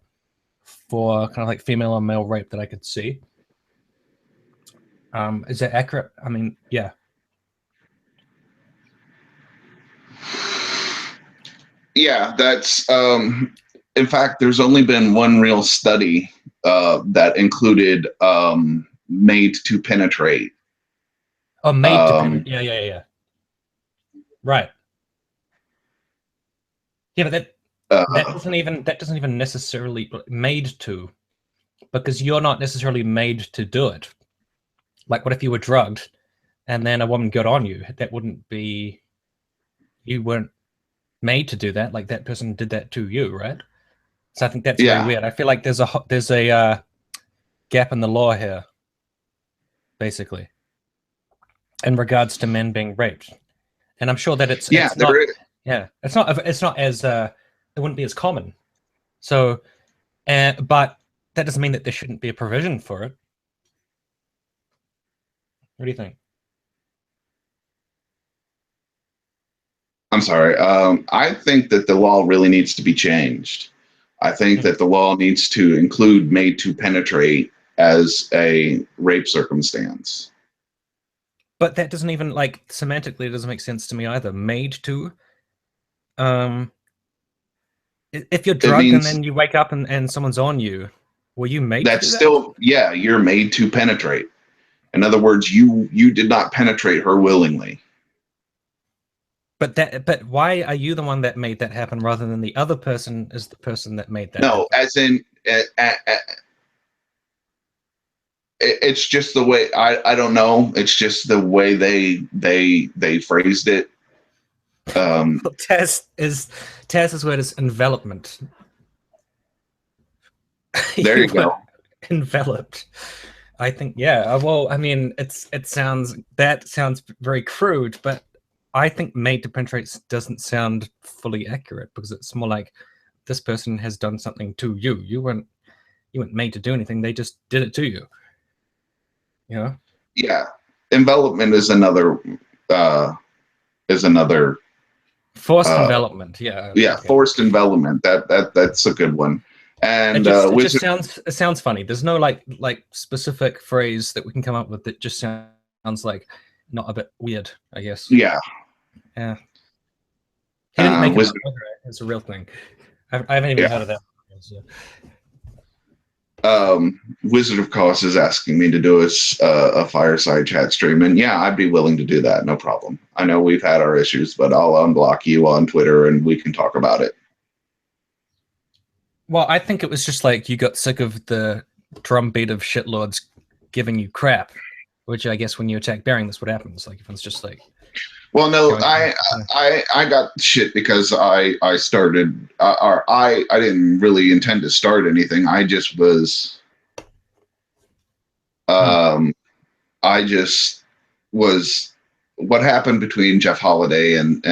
for kind of like female or male rape that I could see. Is that accurate? I mean, yeah. Yeah, that's in fact, there's only been one real study that included made to penetrate. Oh, made to Um, penetrate. Yeah, yeah, yeah. Right. Yeah, but uh, that doesn't even necessarily made to, because you're not necessarily made to do it. Like, what if you were drugged and then a woman got on you? That wouldn't be, you weren't made to do that. Like, that person did that to you, right? So I think that's very yeah, weird. I feel like there's a gap in the law here, basically, in regards to men being raped. And I'm sure that yeah, it's there not, is. yeah, it's not as it wouldn't be as common. So, but that doesn't mean that there shouldn't be a provision for it. What do you think? I'm sorry. I think that the law really needs to be changed. I think Hmm. that the law needs to include made to penetrate as a rape circumstance. But that doesn't even, like, semantically, it doesn't make sense to me either. Made to, um, if you're It drugged and means then you wake up and someone's on you, were you made to that's do that? still, yeah, you're made to penetrate. In other words, you did not penetrate her willingly. But why are you the one that made that happen rather than the other person is the person that made that No, happen? as in, it's just the way I don't know. It's just the way they phrased it. Um, Well, Taz's word is envelopment. there You you were go. enveloped. I think, yeah. Well, I mean, that sounds very crude, but I think made to penetrate doesn't sound fully accurate because it's more like this person has done something to you. You weren't made to do anything. They just did it to you. You know, Yeah, envelopment uh, is another forced uh, envelopment. Yeah. yeah, Okay. forced envelopment. That's a good one. And It just wizard. sounds funny. There's no like specific phrase that we can come up with that just sounds like not a bit weird, I guess. Yeah, Yeah. He didn't make it up. wizard. Okay. It's a real thing. I haven't even Yeah. heard of that. So. Wizard of Cost is asking me to do a fireside chat stream, and yeah, I'd be willing to do that. No problem. I know we've had our issues, but I'll unblock you on Twitter, and we can talk about it. Well, I think it was just like you got sick of the drumbeat of shitlords giving you crap, which I guess when you attack Bering, that's what happens. Like everyone's just like Well, no, going, yeah. I got shit because I started, or I didn't really intend to start anything. I just was, Hmm. um, I just was. What happened between Jeff Holiday and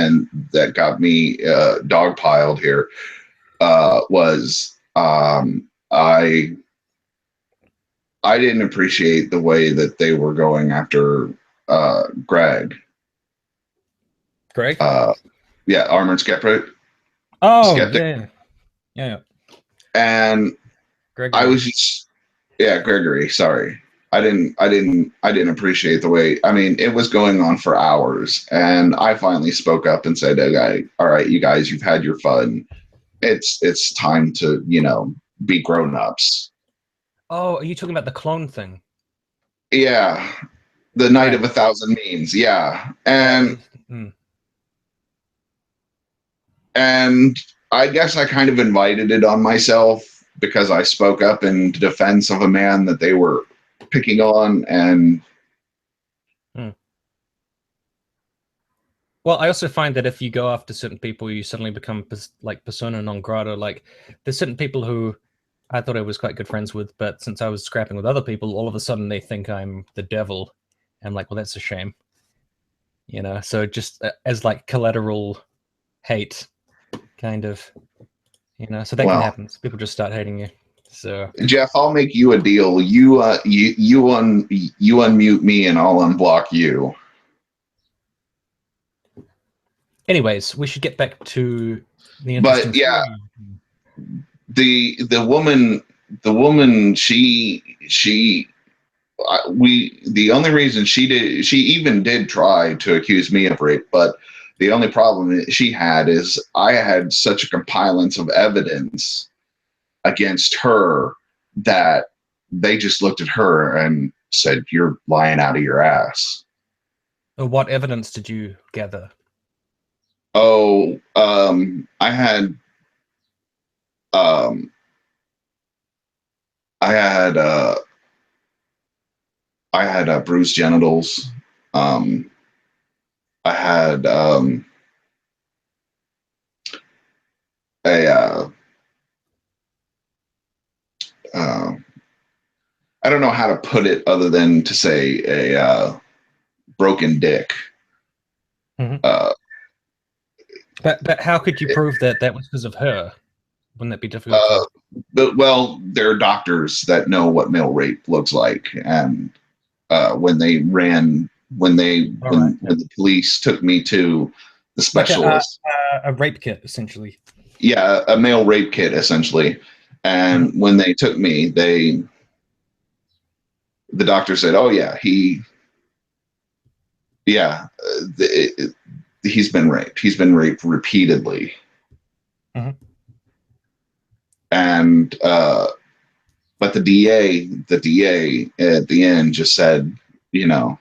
that got me dogpiled here was I didn't appreciate the way that they were going after Greg. Greg. Uh, yeah, Armored Skeptic. Oh Skeptic, yeah, yeah, yeah. and I Gregory. was just, yeah, Gregory. Sorry, I didn't appreciate the way. I mean, it was going on for hours, and I finally spoke up and said, "Okay, all right, you guys, you've had your fun. It's time to be grown ups." Oh, are you talking about the clone thing? Yeah, the night of Right. a thousand memes. Yeah, That and was. Mm. and I guess I kind of invited it on myself because I spoke up in defense of a man that they were picking on, and Mm. Well, I also find that if you go after certain people, you suddenly become like persona non grata. Like, there's certain people who I thought I was quite good friends with, but since I was scrapping with other people, all of a sudden they think I'm the devil. I'm like, well, that's a shame, you know. So just as like collateral hate, kind of, you know. So that can well, happen. So people just start hating you. So, Jeff, I'll make you a deal. You unmute me, and I'll unblock you. anyways, we should get back to the interesting But yeah, story. the woman, she we the only reason she even did try to accuse me of rape, but The only problem that she had is I had such a compilance of evidence against her that they just looked at her and said, "You're lying out of your ass." What evidence did you gather? Oh, um, I had, bruised genitals. I had a uh, I don't know how to put it other than to say a broken dick. Mhm. Uh, But how could you prove that that was because of her? Wouldn't that be difficult uh, to? but well, there are doctors that know what male rape looks like, and when they ran, All right, yeah. when the police took me to the Like specialist, a rape kit, essentially. yeah, a male rape kit essentially, Mhm. and when they took me, the doctor said, "Oh yeah, yeah, he's been raped. He's been raped repeatedly." Mhm. And but the DA at the end just said, you know,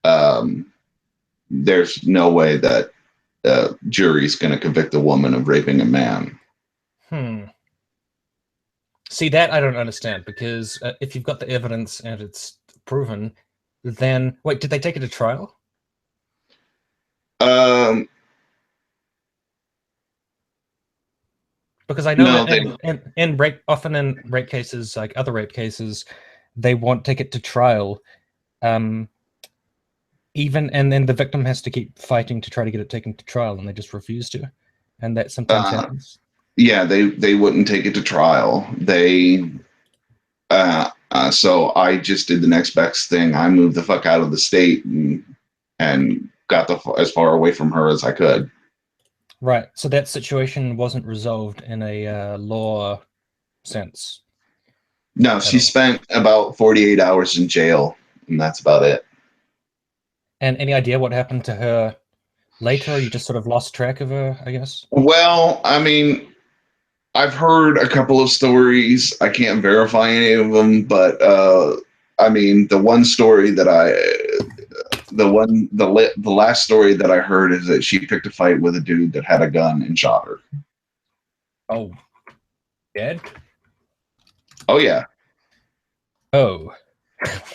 um, there's no way that jury's going to convict a woman of raping a man. Hmm. See, that I don't understand, because if you've got the evidence and it's proven, then wait, did they take it to trial? Um, Because I know no, that they. in rape, often in rape cases, like other rape cases, they won't take it to trial. Um, even and then the victim has to keep fighting to try to get it taken to trial, and they just refuse to, and that sometimes Uh, happens. yeah, they wouldn't take it to trial. So I just did the next best thing. I moved the fuck out of the state and got as far away from her as I could. Right. So that situation wasn't resolved in a law sense No, at she all. spent about 48 hours in jail, and that's about it. And any idea what happened to her later? Or you just sort of lost track of her, I guess. Well, I mean, I've heard a couple of stories. I can't verify any of them, but I mean, the last story that I heard is that she picked a fight with a dude that had a gun and shot her. Oh, dead. Oh yeah. Oh,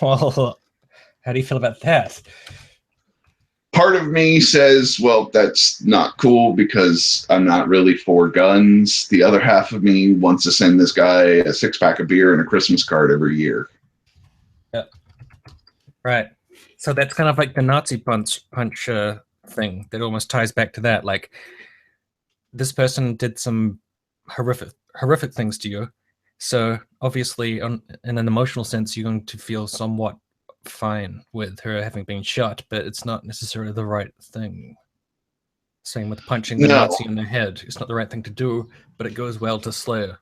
well, how do you feel about that? Part of me says, well, that's not cool because I'm not really for guns. The other half of me wants to send this guy a 6-pack of beer and a Christmas card every year. Yeah, right. So that's kind of like the Nazi punch thing that almost ties back to that. Like this person did some horrific things to you, so obviously, in an emotional sense, you're going to feel somewhat fine with her having been shot, but it's not necessarily the right thing. Same with punching the No, Nazi in the head. It's not the right thing to do, but it goes well to slay her.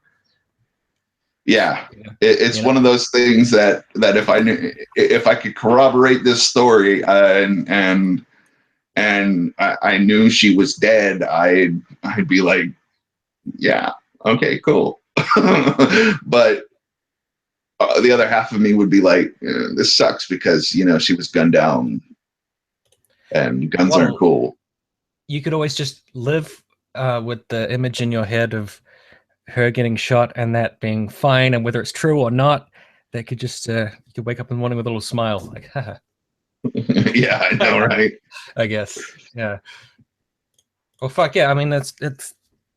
yeah, You know? it's You know? one of those things that if I could corroborate this story and I knew she was dead, I'd be like, yeah, okay, cool. But the other half of me would be like, this sucks because she was gunned down and guns aren't Well, cool. you could always just live with the image in your head of her getting shot and that being fine, and whether it's true or not, that could just you could wake up in the morning with a little smile, like, haha. Yeah, I know, right? I guess, yeah. Well, fuck yeah. I mean, it's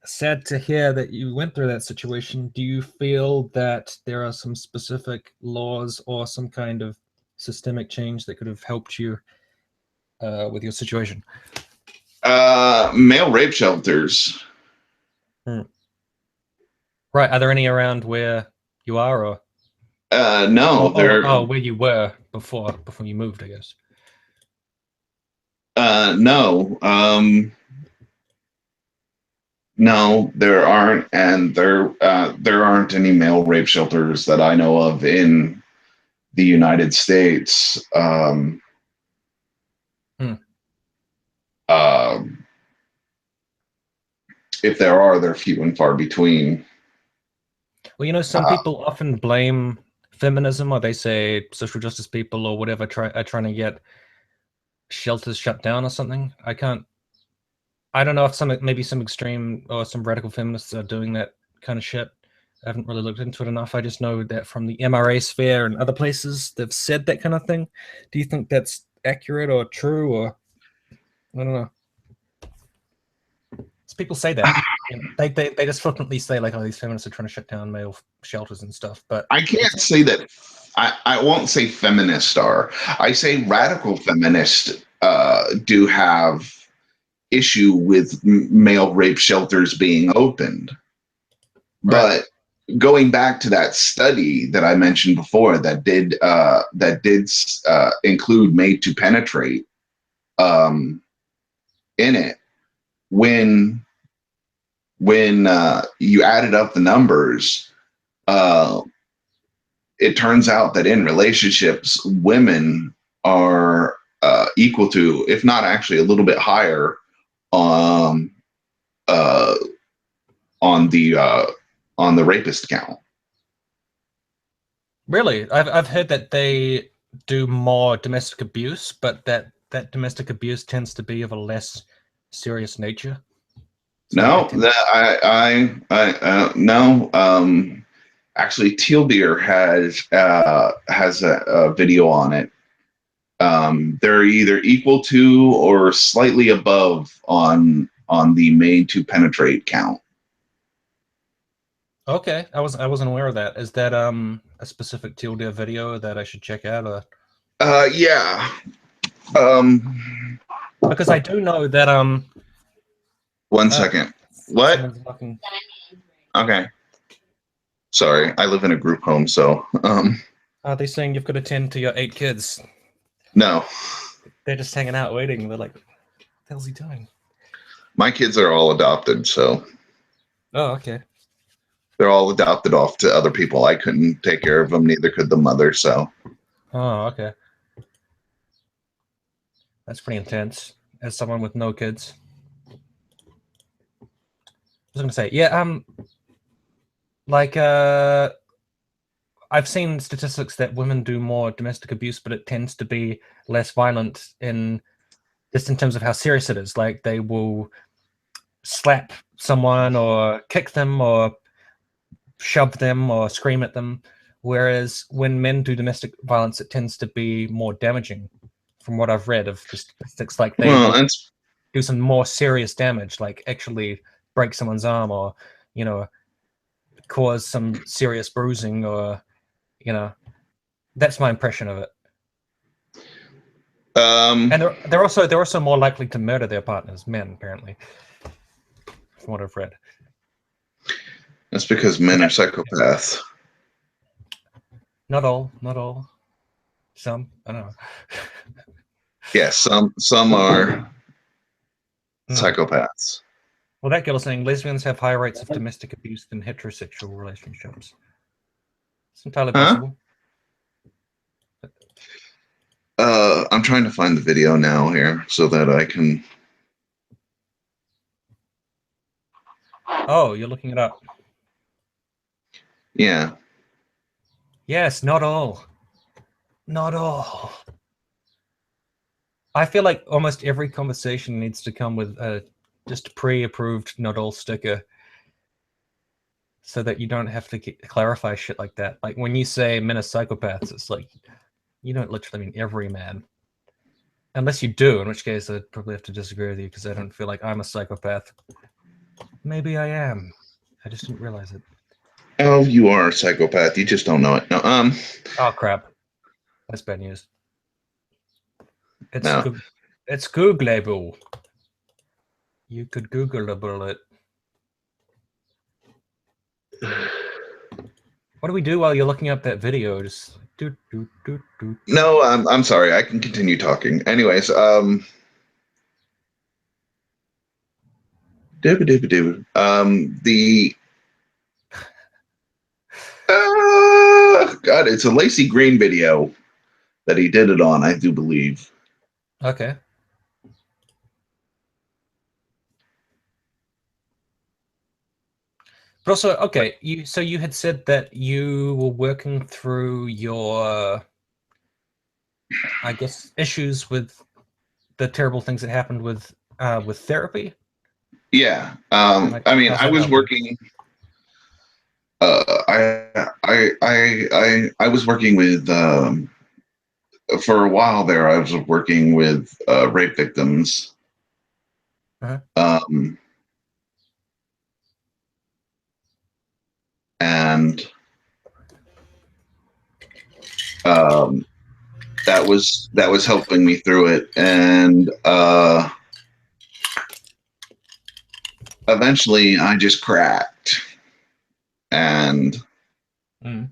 sad to hear that you went through that situation. Do you feel that there are some specific laws or some kind of systemic change that could have helped you with your situation? Male rape shelters. Hmm. Right. Are there any around where you are, or No, oh, where you were before you moved? I guess. no, no, there aren't, and there aren't any male rape shelters that I know of in the United States. Hmm. Um, if there are, they're few and far between. Well, you know, some people often blame feminism, or they say social justice people or whatever are trying to get shelters shut down or something. I don't know if maybe some extreme or some radical feminists are doing that kind of shit. I haven't really looked into it enough. I just know that from the MRA sphere and other places, they've said that kind of thing. Do you think that's accurate or true, or I don't know? People say that. You know, they just flippantly say like, "Oh, these feminists are trying to shut down male shelters and stuff." But I can't say that. I won't say feminist are. I say radical feminists do have issue with male rape shelters being opened. right, But going back to that study that I mentioned before, that did include made to penetrate in it, when you added up the numbers, uh, it turns out that in relationships, women are equal to, if not actually a little bit higher, um, uh, on the rapist count. really, I've heard that they do more domestic abuse, but that domestic abuse tends to be of a less serious nature. So like No, that no. Actually, Teal Beer has a video on it. They're either equal to or slightly above on the made to penetrate count. okay, I wasn't aware of that. Is that a specific Teal Deer video that I should check out, or Yeah. Um, because I do know that One uh, second. What? someone's looking. Okay. Sorry, I live in a group home, so Are they saying you've got to tend to your 8 kids? no. They're just hanging out waiting. They're like, "What the hell's he doing?" My kids are all adopted, so Oh, okay. they're all adopted off to other people. I couldn't take care of them, neither could the mother, so Oh, okay. That's pretty intense. As someone with no kids, I was gonna say, yeah, like I've seen statistics that women do more domestic abuse, but it tends to be less violent in just in terms of how serious it is. Like they will slap someone or kick them or shove them or scream at them. Whereas when men do domestic violence, it tends to be more damaging. From what I've read of the statistics, like they well, will that's do some more serious damage, like actually break someone's arm or, you know, cause some serious bruising or, you know, that's my impression of it. um And they're also more likely to murder their partners, men apparently, from what I've read. that's because men are psychopaths. Not all, not all. Some, I don't know. Yes, some are Mm. psychopaths. Well, that girl is saying lesbians have higher rates of domestic abuse than heterosexual relationships. It's entirely Huh? possible. I'm trying to find the video now here so that I can. Oh, you're looking it up. Yeah. Yes, not all. Not all. I feel like almost every conversation needs to come with a just pre-approved not all sticker so that you don't have to clarify shit like that. Like when you say men are psychopaths, it's like you don't literally mean every man. Unless you do, in which case I'd probably have to disagree with you because I don't feel like I'm a psychopath. Maybe I am. I just didn't realize it. Oh, you are a psychopath. You just don't know it. No. Oh crap. That's bad news. It's No. it's Googleable. You could Googleable it. What do we do while you're looking up that video? Just do. No. I'm sorry. I can continue talking. Anyways. The God, it's a Lacey Green video that he did it on. I do believe. Okay. But also, okay, you had said that you were working through your, I guess, issues with the terrible things that happened with therapy. Yeah. Like, I mean, how's I that was helping? working. I was working with for a while there. I was working with rape victims, Uh-huh. um, and um, that was helping me through it. And eventually, I just cracked, and Mm.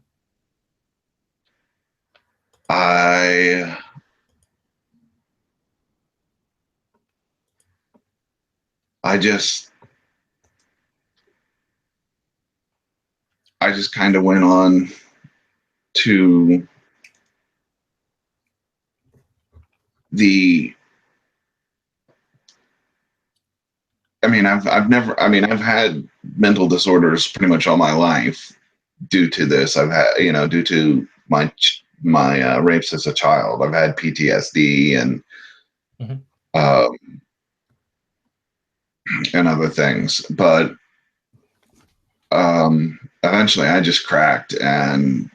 I I just I just kind of went on to the I mean, I've never. I mean, I've had mental disorders pretty much all my life due to this. I've had, due to my rapes as a child. I've had PTSD Hmm. um, and other things, but eventually I just cracked, and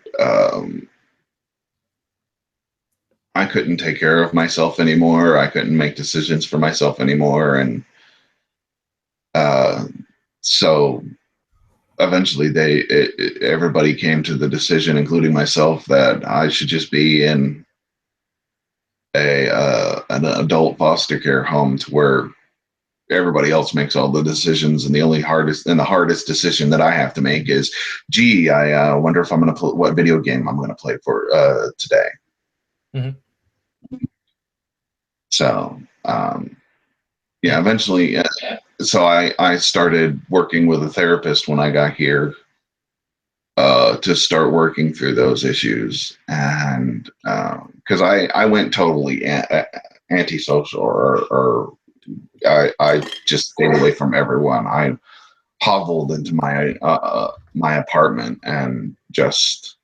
I couldn't take care of myself anymore. I couldn't make decisions for myself anymore, and uh, so eventually everybody came to the decision, including myself, that I should just be in a an adult foster care home to where everybody else makes all the decisions, and the hardest decision that I have to make is, gee, I wonder if I'm going to play what video game I'm going to play for today. Hmm. So yeah, Yeah. eventually, so I started working with a therapist when I got here to start working through those issues, and because I went totally antisocial, or I just stayed away from everyone. I hoveled into my apartment and just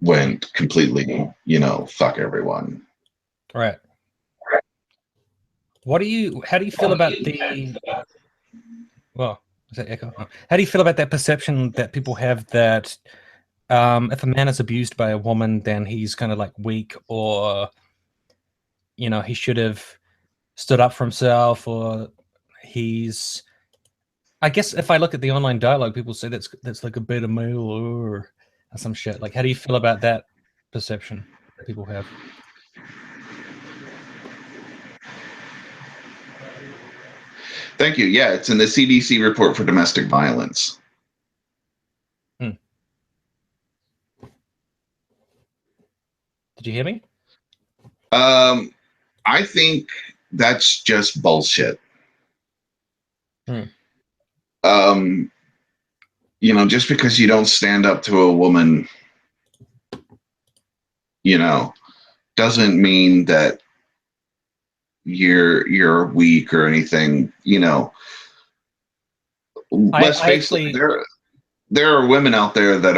went completely, fuck everyone. Right. How do you feel about the, well, is that echo? Oh. How do you feel about that perception that people have that if a man is abused by a woman, then he's kind of like weak, or he should have stood up for himself, or he's. I guess if I look at the online dialogue, people say that's like a beta male or some shit. Like, how do you feel about that perception that people have? Thank you. Yeah, it's in the CDC report for domestic violence. Hmm. Did you hear me? Um, I think that's just bullshit. Hmm. Um, just because you don't stand up to a woman, you know, doesn't mean that you're weak or anything. Let's I face it, actually, there are women out there that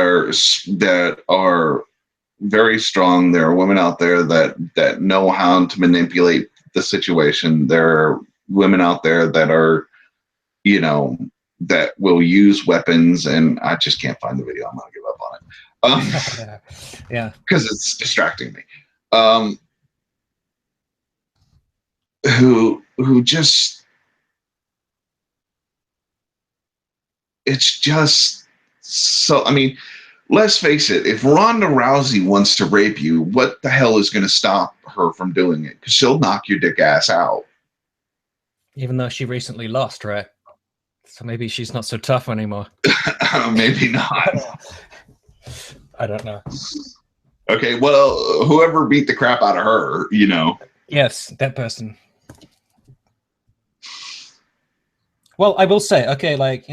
are very strong. There are women out there that know how to manipulate the situation. There are women out there that are, you know, that will use weapons, and I just can't find the video. I'm gonna give up on it. yeah. Because it's distracting me. Um, who just it's just so I mean, let's face it, if Ronda Rousey wants to rape you, what the hell is going to stop her from doing it? Because she'll knock your dick ass out. Even though she recently lost, right? So maybe she's not so tough anymore. Maybe not. I don't know. Okay, well, whoever beat the crap out of her. Yes, that person. Well, I will say, okay, like,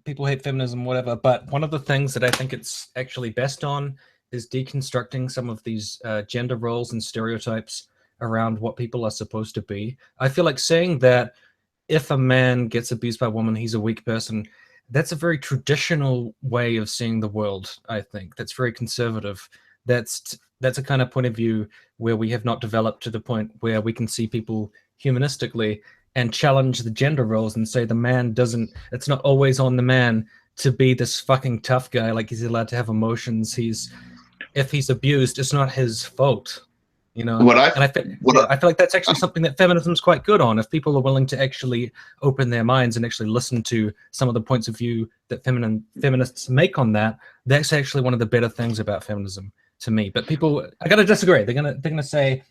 people hate feminism, whatever, but one of the things that I think it's actually best on is deconstructing some of these gender roles and stereotypes around what people are supposed to be. I feel like saying that if a man gets abused by a woman, he's a weak person, that's a very traditional way of seeing the world. I think that's very conservative. That's a kind of point of view where we have not developed to the point where we can see people humanistically and challenge the gender roles and say the man doesn't. It's not always on the man to be this fucking tough guy. Like, he's allowed to have emotions. If he's abused, it's not his fault. You know, What I and what I feel like that's actually something that feminism's quite good on. If people are willing to actually open their minds and actually listen to some of the points of view that feminists make on that, that's actually one of the better things about feminism to me. But people, I gotta disagree. They're gonna say,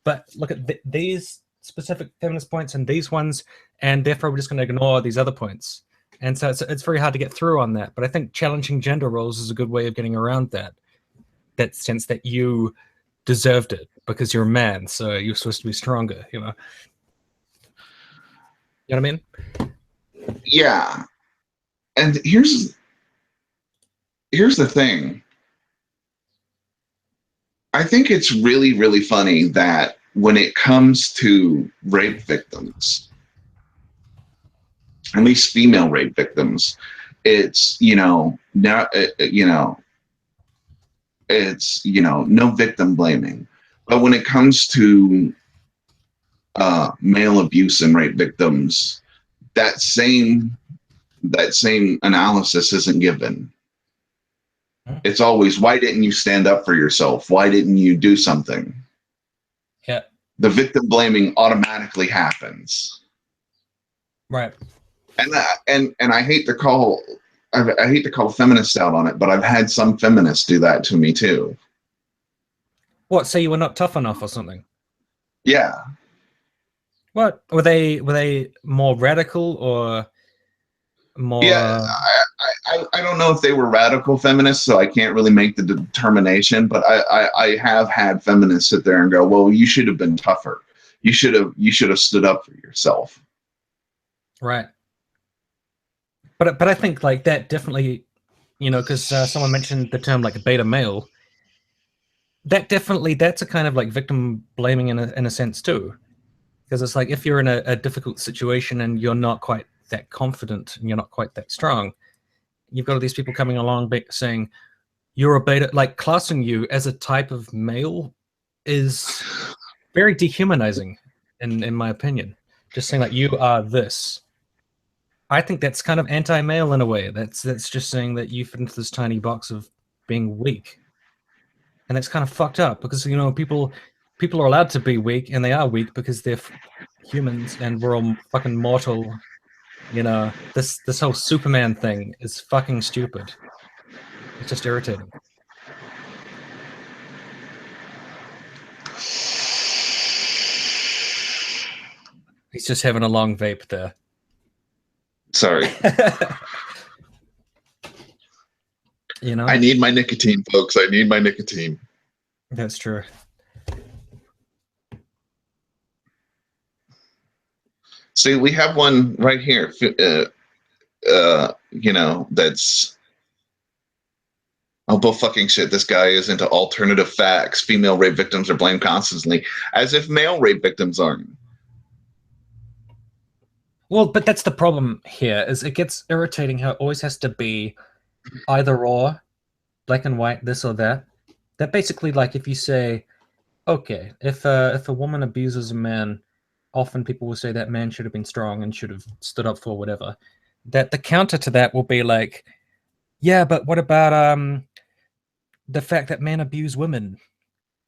but look at these specific feminist points and these ones, and therefore we're just gonna ignore these other points. And so it's very hard to get through on that. But I think challenging gender roles is a good way of getting around that sense that you deserved it because you're a man, so you're supposed to be stronger, you know? You know what I mean? Yeah. And here's the thing. I think it's really, really funny that when it comes to rape victims, at least female rape victims, it's, now, it's, no victim blaming. But when it comes to male abuse and rape victims, that same analysis isn't given. It's always, why didn't you stand up for yourself? Why didn't you do something? Yeah. The victim blaming automatically happens. Right. And I hate to call feminists out on it, but I've had some feminists do that to me too. What, say you were not tough enough or something? Yeah. What, were they more radical or more? Yeah, I don't know if they were radical feminists, so I can't really make the determination. But I have had feminists sit there and go, "Well, you should have been tougher. You should have stood up for yourself." Right. But I think like that definitely, because someone mentioned the term like a beta male. That's a kind of like victim blaming in a sense too, because it's like if you're in a difficult situation and you're not quite that confident and you're not quite that strong, you've got all these people coming along saying you're a beta, like classing you as a type of male is very dehumanizing in my opinion. Just saying like you are this. I think that's kind of anti-male in a way. That's just saying that you fit into this tiny box of being weak. And that's kind of fucked up because people are allowed to be weak and they are weak because they're humans and we're all fucking mortal. This whole Superman thing is fucking stupid. It's just irritating. He's just having a long vape there. Sorry. I need my nicotine, folks. I need my nicotine. That's true. See, we have one right here. That's oh bull fucking shit. This guy is into alternative facts. Female rape victims are blamed constantly, as if male rape victims aren't. Well, but that's the problem here. Is it gets irritating how it always has to be either or, black and white, this or that. That basically, like, if you say, okay, if a woman abuses a man, often people will say that man should have been strong and should have stood up for whatever. That the counter to that will be like, yeah, but what about the fact that men abuse women?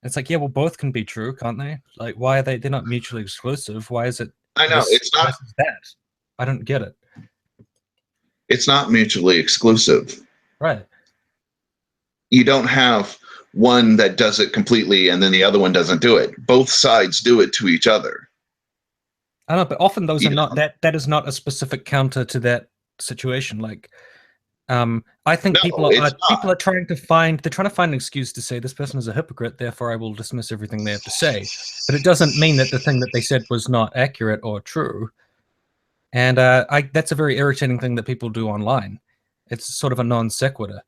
It's like, yeah, well, both can be true, can't they? Like, why are they're not mutually exclusive? Why is it I know it's not that? I don't get it. It's not mutually exclusive. Right. You don't have one that does it completely and then the other one doesn't do it. Both sides do it to each other. I know, but often those are not that is not a specific counter to that situation. Like, I think people are trying to find an excuse to say this person is a hypocrite, therefore I will dismiss everything they have to say. But it doesn't mean that the thing that they said was not accurate or true. And that's a very irritating thing that people do online. It's sort of a non sequitur.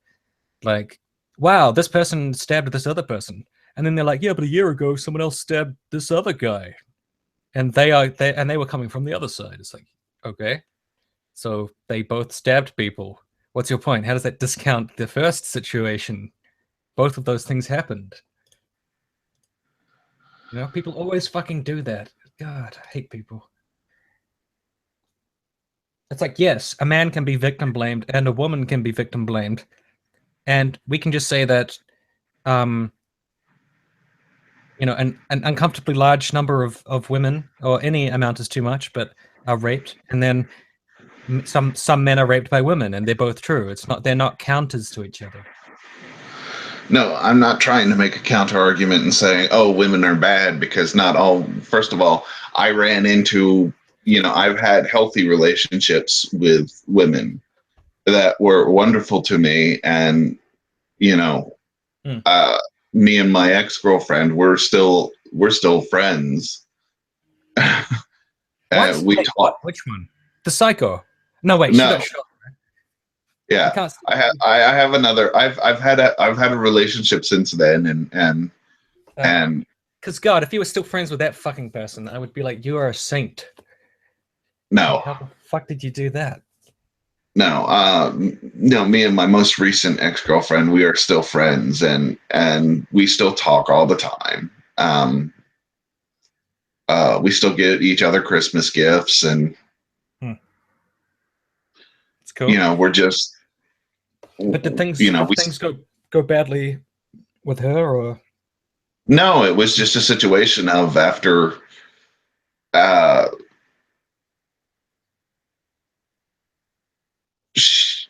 Like, wow, this person stabbed this other person, and then they're like, yeah, but a year ago someone else stabbed this other guy, and they were coming from the other side. It's like, okay. So they both stabbed people. What's your point? How does that discount the first situation? Both of those things happened. You know, people always fucking do that. God, I hate people. It's like, yes, a man can be victim blamed and a woman can be victim blamed. And we can just say that, um, an uncomfortably large number of women, or any amount is too much, but are raped. And then some men are raped by women, and they're both true. They're not counters to each other. No, I'm not trying to make a counter argument and saying, oh, women are bad, because not all. First of all, I ran into, I've had healthy relationships with women that were wonderful to me. And, you know, Hmm. me and my ex-girlfriend, we're still friends. What? We Wait, talk. what? Which one? The psycho? No, wait, she got No, shot. I yeah, can't. I have another. I've had a relationship since then, and Because God, if you were still friends with that fucking person, I would be like, you are a saint. Like, no, how the fuck did you do that? no. Me and my most recent ex-girlfriend, we are still friends, and we still talk all the time. We still get each other Christmas gifts, and Hmm. It's cool. we're just, But did you things know, did we. things go badly with her, or No, it was just a situation of after. Uh,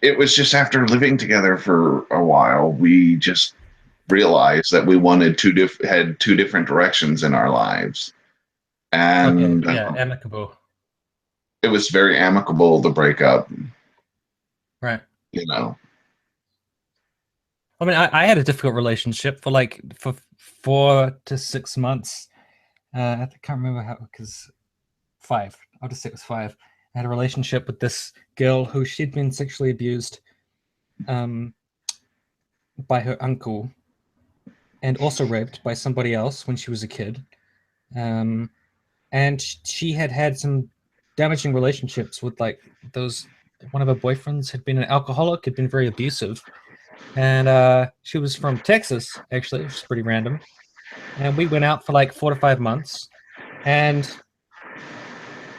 it was just after living together for a while, we just realized that we wanted had two different directions in our lives, okay, and yeah, amicable, it was very amicable to break up. right? You know, I mean, I had a difficult relationship for 4 to 6 months. I can't remember how, because 5. I'll just say it was 5. I had a relationship with this girl who she'd been sexually abused, um, by her uncle, and also raped by somebody else when she was a kid. Um, and she had had some damaging relationships with like those. One of her boyfriends had been an alcoholic, had been very abusive, and she was from Texas, actually, which is pretty random. And we went out for like 4 to 5 months, and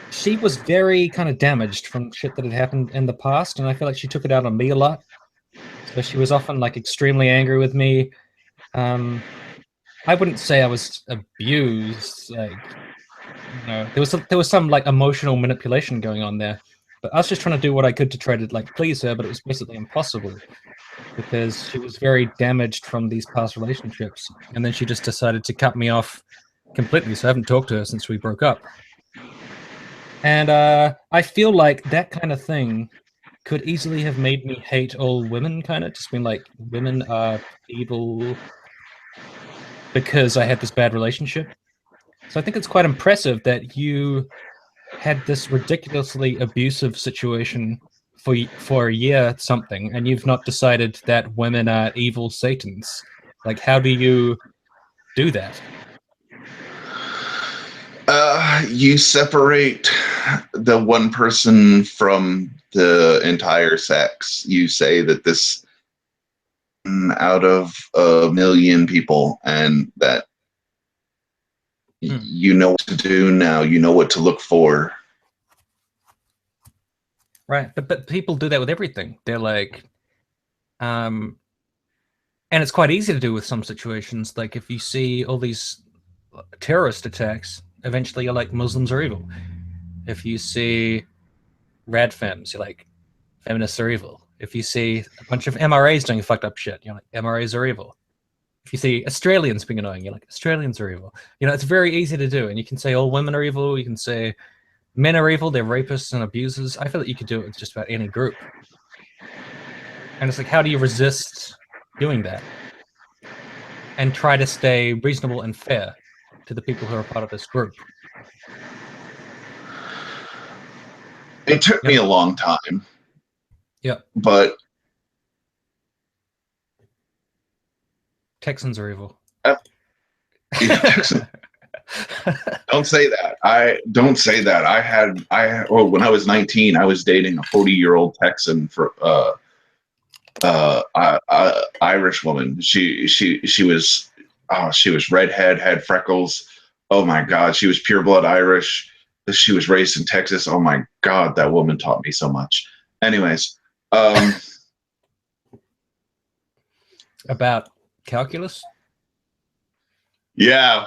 she was very kind of damaged from shit that had happened in the past, and I feel like she took it out on me a lot. So she was often like extremely angry with me. Um, I wouldn't say I was abused, like, there was some like emotional manipulation going on there. But I was just trying to do what I could to try to like please her, but it was basically impossible because she was very damaged from these past relationships. And then she just decided to cut me off completely. So I haven't talked to her since we broke up. And I feel like that kind of thing could easily have made me hate all women, kind of just being like, women are evil because I had this bad relationship. So I think it's quite impressive that you had this ridiculously abusive situation for a year something, and you've not decided that women are evil satans. Like, how do you do that? you separate the one person from the entire sex. You say that this out of a million people, and that Hmm. you know what to do now. You know what to look for. Right, but people do that with everything. They're like, um, and it's quite easy to do with some situations. Like if you see all these terrorist attacks, eventually you're like, Muslims are evil. If you see rad fems, you're like, feminists are evil. If you see a bunch of MRAs doing fucked up shit, you're like, MRAs are evil. If you see Australians being annoying, you're like, Australians are evil. It's very easy to do. And you can say all women are evil. You can say men are evil. They're rapists and abusers. I feel that you could do it with just about any group. And it's like, how do you resist doing that and try to stay reasonable and fair to the people who are part of this group? It took me Yep. a long time, Yep. but Texans are evil. uh, don't say that. I don't say that. Well, when I was 19, I was dating a 40-year-old Texan for Irish woman. She was she was redhead, had freckles. Oh my God, she was pure blood Irish. She was raised in Texas. Oh my God, that woman taught me so much. Anyways, About calculus? yeah,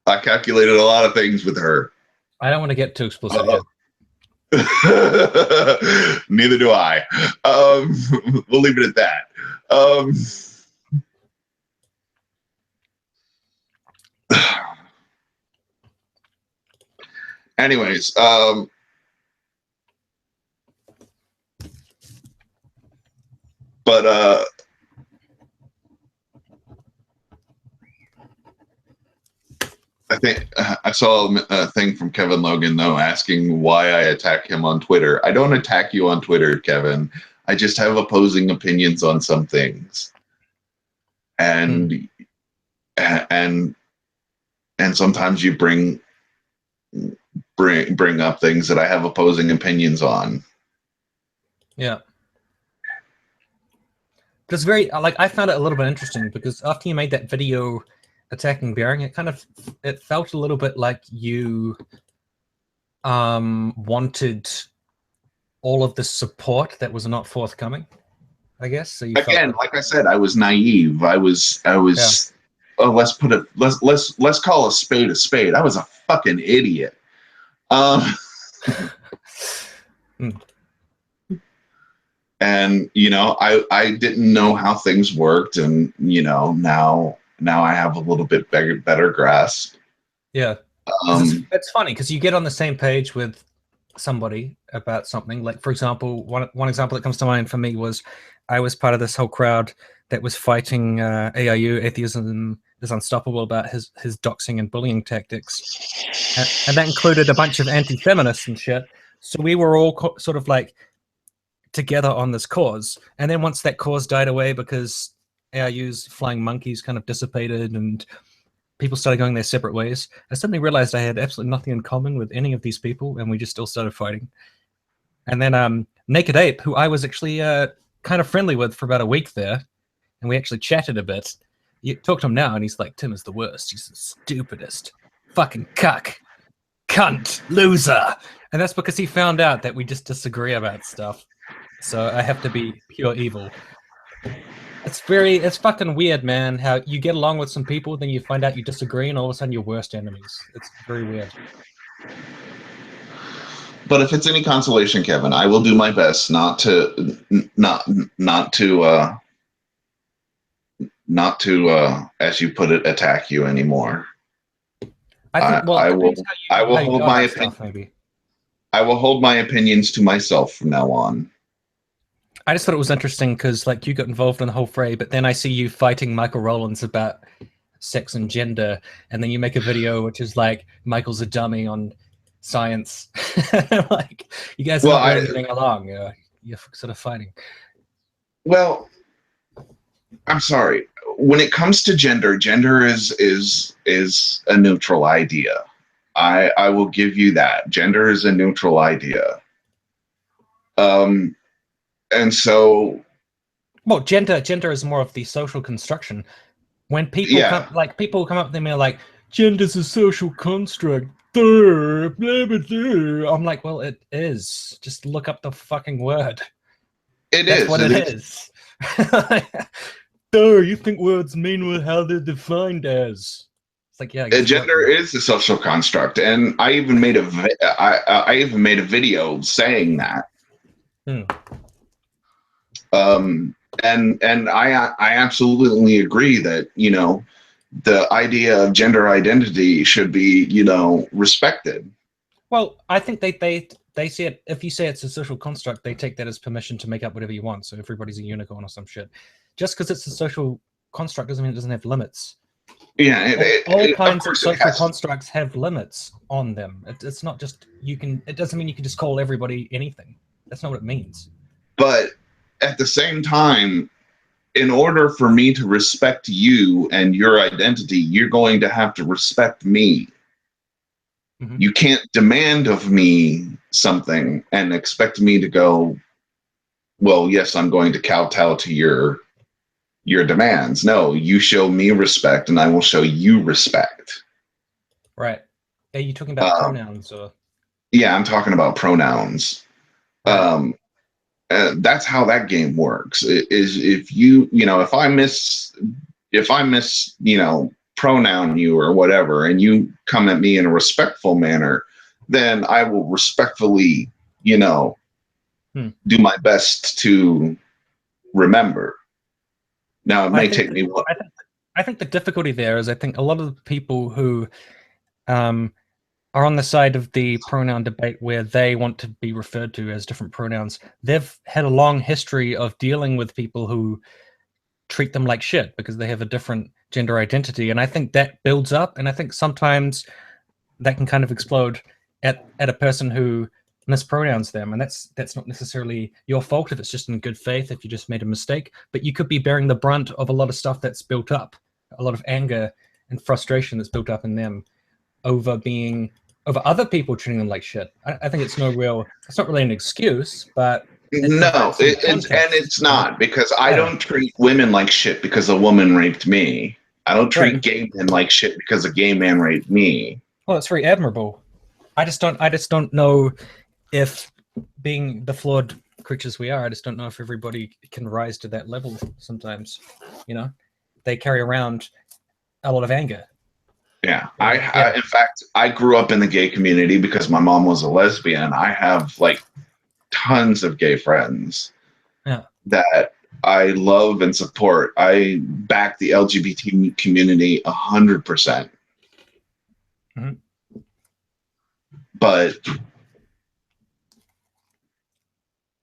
I calculated a lot of things with her. I don't want to get too explicit here. Neither do I. We'll leave it at that. Anyways, but I think I saw a thing from Kevin Logan though asking why I attack him on Twitter. I don't attack you on Twitter, Kevin. I just have opposing opinions on some things, and and sometimes you bring up things that I have opposing opinions on. Yeah. It's very like I found it a little bit interesting because after you made that video attacking Bearing, it felt a little bit like you wanted all of the support that was not forthcoming, I guess. So you Again, like I said, I was naive. I was yeah. Oh, let's call a spade a spade. I was a fucking idiot. And you know, I didn't know how things worked, and you know, now I have a little bit better grasp. Yeah. It's funny because you get on the same page with somebody about something. Like, for example, one example that comes to mind for me was I was part of this whole crowd that was fighting AIU, Atheism is Unstoppable, about his doxing and bullying tactics. And that included a bunch of anti-feminists and shit. So we were all sort of like together on this cause. And then once that cause died away because AIU's flying monkeys kind of dissipated and people started going their separate ways, I suddenly realized I had absolutely nothing in common with any of these people, and we just still started fighting. And then Naked Ape, who I was actually kind of friendly with for about a week there, and we actually chatted a bit. You talk to him now, and he's like, Tim is the worst. He's the stupidest. Fucking cuck. Cunt. Loser. And that's because he found out that we just disagree about stuff. So I have to be pure evil. It's fucking weird, man, how you get along with some people, then you find out you disagree, and all of a sudden you're worst enemies. It's very weird. But if it's any consolation, Kevin, I will do my best not to as you put it, attack you anymore. I will hold my opinion. I will hold my opinions to myself from now on. I just thought it was interesting because, like, you got involved in the whole fray, but then I see you fighting Michael Rowlands about sex and gender, and then you make a video which is like, Michael's a dummy on science. Like, you guys are not really getting along. You're sort of fighting. Well, I'm sorry. When it comes to gender is a neutral idea. I will give you that. Gender is a neutral idea. And so, well, gender is more of the social construction. When people people come up to me like, gender's a social construct. Blah, blah, blah. I'm like, well, it is. Just look up the fucking word. That's what it is. You think words mean how they're defined as? It's like, yeah. Gender is a social construct, and I even made I even made a video saying that. And I absolutely agree that, you know, the idea of gender identity should be, you know, respected. Well, I think they see it, if you say it's a social construct, they take that as permission to make up whatever you want. So everybody's a unicorn or some shit. Just because it's a social construct doesn't mean it doesn't have limits. Yeah, all kinds of social constructs have limits on them. It's not just it doesn't mean you can just call everybody anything. That's not what it means. But at the same time, in order for me to respect you and your identity, you're going to have to respect me. Mm-hmm. You can't demand of me something and expect me to go, well, yes, I'm going to kowtow to your demands. No, you show me respect and I will show you respect. Right. Are you talking about Uh, pronouns or? yeah, I'm talking about pronouns. Right. Um, that's how that game works. Is if if I miss pronoun you or whatever, and you come at me in a respectful manner, then I will respectfully you know Hmm. do my best to remember. Now it I may think take that me what. I think the difficulty there is I think a lot of the people who um, are on the side of the pronoun debate where they want to be referred to as different pronouns, they've had a long history of dealing with people who treat them like shit because they have a different gender identity. And I think that builds up. And I think sometimes that can kind of explode at a person who mispronouns them. And that's not necessarily your fault if it's just in good faith, if you just made a mistake. But you could be bearing the brunt of a lot of stuff that's built up, a lot of anger and frustration that's built up in them over being over other people treating them like shit. I think it's it's not really an excuse, but it No, provides some it's context, you know? not, because I Yeah. don't treat women like shit because a woman raped me. I don't Right. treat gay men like shit because a gay man raped me. Well, it's very admirable. I just don't know if being the flawed creatures we are, I just don't know if everybody can rise to that level sometimes. You know? They carry around a lot of anger. Yeah, Yeah. in fact, I grew up in the gay community because my mom was a lesbian. I have like tons of gay friends Yeah. that I love and support. I back the LGBT community 100%. Mm-hmm. But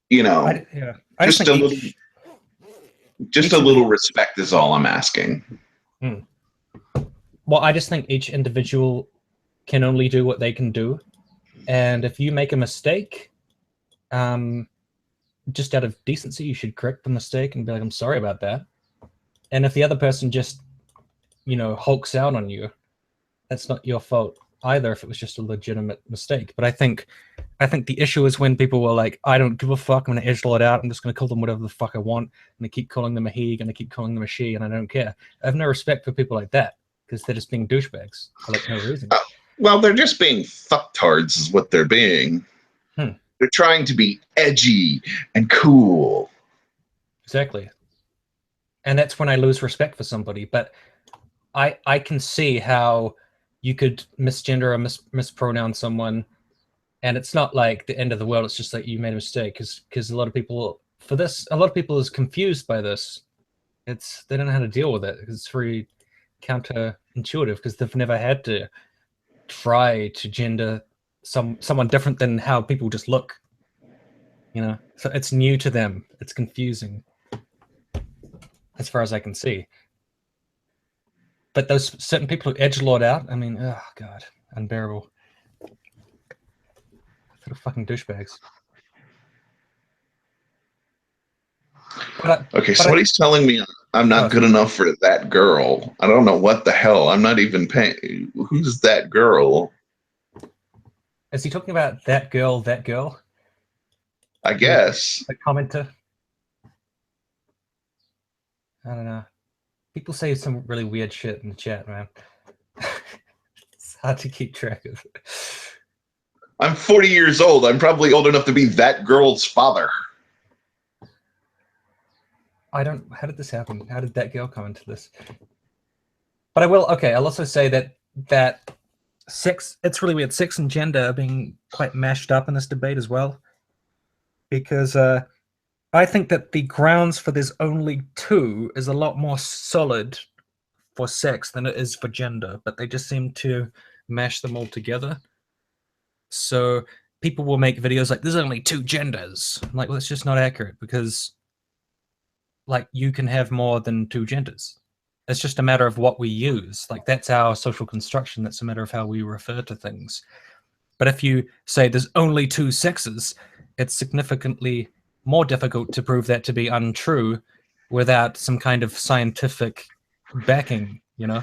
Yeah. I just just think a little, just a each little individual. respect is all I'm asking. Hmm. Well, I just think each individual can only do what they can do, and if you make a mistake, um, just out of decency, you should correct the mistake and be like, "I'm sorry about that." And if the other person just, hulks out on you, that's not your fault either. If it was just a legitimate mistake, but I think the issue is when people were like, "I don't give a fuck. I'm going to edgelord out. I'm just going to call them whatever the fuck I want." And they keep calling them a he, and they keep calling them a she, and I don't care. I have no respect for people like that because they're just being douchebags for like no reason. Uh, well, they're just being fucktards, is what they're being. Hmm. They're trying to be edgy and cool. Exactly. And that's when I lose respect for somebody. But I can see how you could misgender or mispronoun someone, and it's not like the end of the world. It's just like you made a mistake because a lot of people is confused by this. They don't know how to deal with it because it's very counterintuitive because they've never had to try to gender someone different than how people just look. So it's new to them. It's confusing as far as I can see. But those certain people who edgelord out, I mean, oh god, unbearable. Sort of fucking douchebags. But I, Okay, but I, somebody's telling me I'm oh, not good sorry. enough for that girl. I don't know what the hell. I'm not even paying. Who's that girl? Is he talking about that girl? That girl? I The guess. the commenter? I don't know. People say some really weird shit in the chat, man. It's hard to keep track of. I'm 40 years old. I'm probably old enough to be that girl's father. I don't. How did this happen? How did that girl come into this? But I will. Okay, I'll also say that sex. It's really weird. Sex and gender are being quite mashed up in this debate as well, because I think that the grounds for there's only two is a lot more solid for sex than it is for gender, but they just seem to mash them all together. So people will make videos like there's only two genders. I'm like, well, it's just not accurate because like you can have more than two genders. It's just a matter of what we use. Like that's our social construction. That's a matter of how we refer to things. But if you say there's only two sexes, it's significantly more difficult to prove that to be untrue without some kind of scientific backing, you know?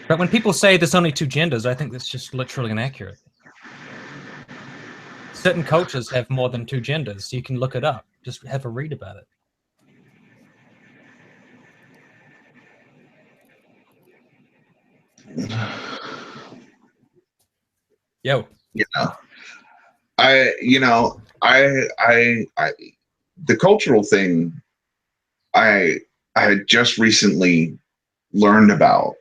But when people say there's only two genders, I think that's just literally inaccurate. Certain cultures have more than two genders. So you can look it up. Just have a read about it. Yo. You know, I the cultural thing I had just recently learned about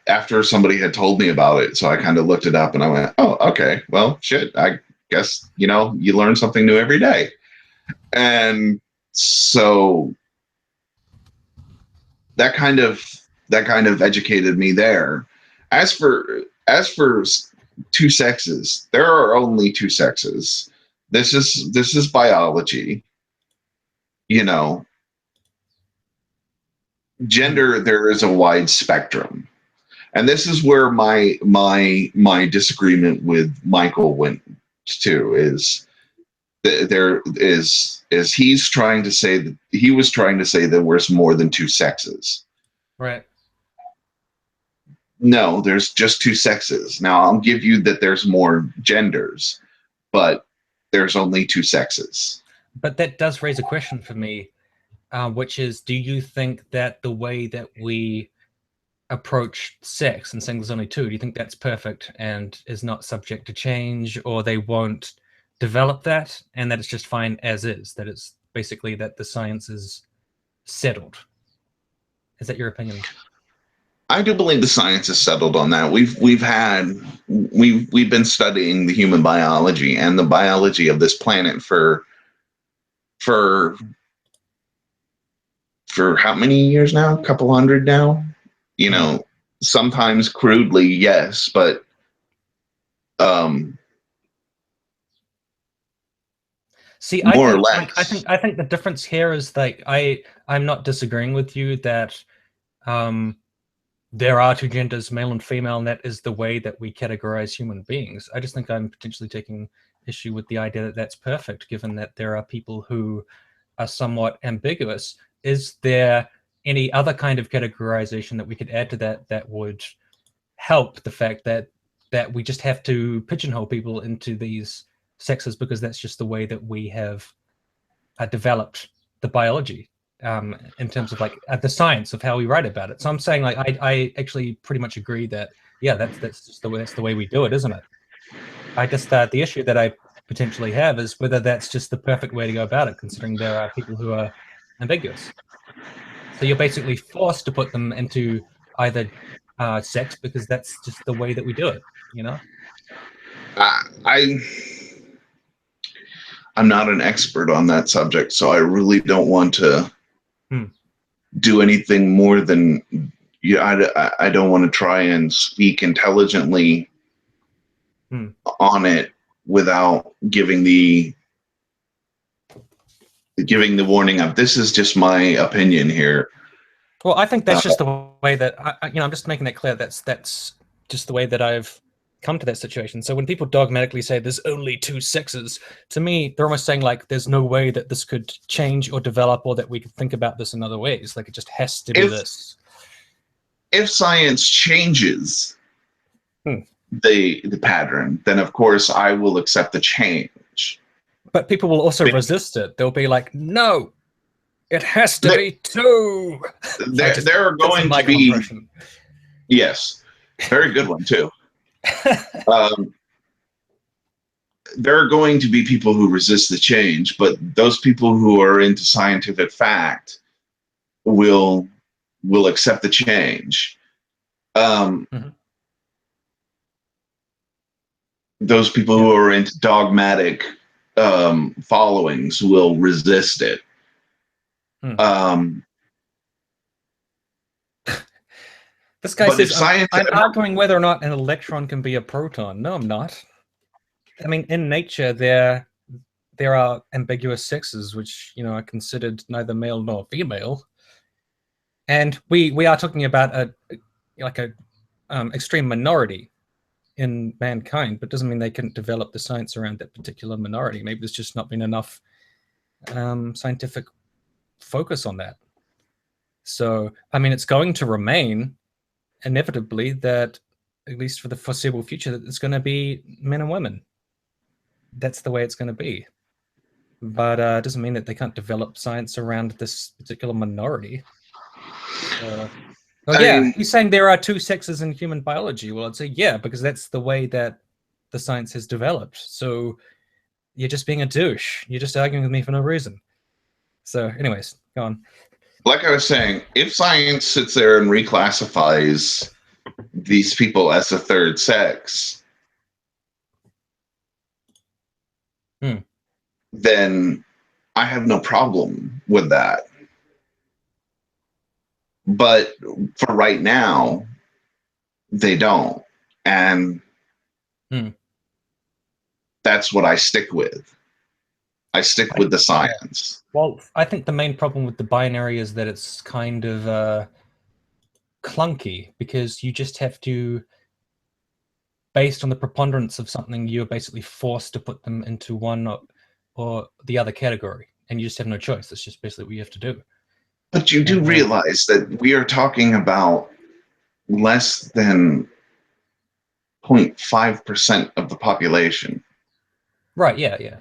after somebody had told me about it. So I kind of looked it up and I went, oh, okay, well, shit, I guess, you learn something new every day. And so that kind of educated me there. As for two sexes, there are only two sexes. This is biology. You know, gender, there is a wide spectrum. And this is where my disagreement with Michael went to, is there is he's trying to say that he was trying to say that there's more than two sexes. Right. No, there's just two sexes. Now I'll give you that there's more genders, but there's only two sexes. But that does raise a question for me, which is, do you think that the way that we approach sex and saying there's only two, do you think that's perfect and is not subject to change, or they won't develop that and that it's just fine as is, that it's basically that the science is settled? Is that your opinion? I do believe the science is settled on that. We've been studying the human biology and the biology of this planet for how many years now? A couple hundred now. Sometimes crudely, yes, but see, more or less. I think the difference here is like I'm not disagreeing with you that there are two genders, male and female, and that is the way that we categorize human beings. I just think I'm potentially taking issue with the idea that that's perfect, given that there are people who are somewhat ambiguous. Is there any other kind of categorization that we could add to that would help the fact that we just have to pigeonhole people into these sexes because that's just the way that we have developed the biology? In terms of like the science of how we write about it. So I'm saying like I actually pretty much agree that that's just the way we do it, isn't it? I just the issue that I potentially have is whether that's just the perfect way to go about it, considering there are people who are ambiguous. So you're basically forced to put them into either sex because that's just the way that we do it, I'm not an expert on that subject, so I really don't want to do anything more than I don't want to try and speak intelligently on it without giving the warning of this is just my opinion here. Well, I think that's just the way that I'm just making that clear. That's just the way that I've come to that situation. So when people dogmatically say there's only two sexes, to me, they're almost saying like there's no way that this could change or develop, or that we could think about this in other ways. Like it just has to be this. If science changes the pattern, then of course I will accept the change. But people will also resist it. They'll be like, no, it has to be two. There are going to be impression. Yes, very good one too. There are going to be people who resist the change, but those people who are into scientific fact will accept the change. Those people who are into dogmatic followings will resist it. This guy says, I'm arguing whether or not an electron can be a proton. No, I'm not. I mean, in nature, there are ambiguous sexes, which, are considered neither male nor female. And we are talking about a extreme minority in mankind, but doesn't mean they couldn't develop the science around that particular minority. Maybe there's just not been enough scientific focus on that. So, I mean, it's going to remain inevitably that, at least for the foreseeable future, that it's going to be men and women. That's the way it's going to be. But it doesn't mean that they can't develop science around this particular minority. So, well, I yeah, mean, he's saying there are two sexes in human biology. Well, I'd say, yeah, because that's the way that the science has developed. So you're just being a douche. You're just arguing with me for no reason. So, anyways, go on. like I was saying, if science sits there and reclassifies these people as a third sex, then I have no problem with that. But for right now, they don't. And that's what I stick with. I stick with the science. Well, I think the main problem with the binary is that it's kind of clunky, because you just have to, based on the preponderance of something, you're basically forced to put them into one or the other category, and you just have no choice. That's just basically what you have to do. But you do realize that we are talking about less than 0.5% of the population. Right, yeah.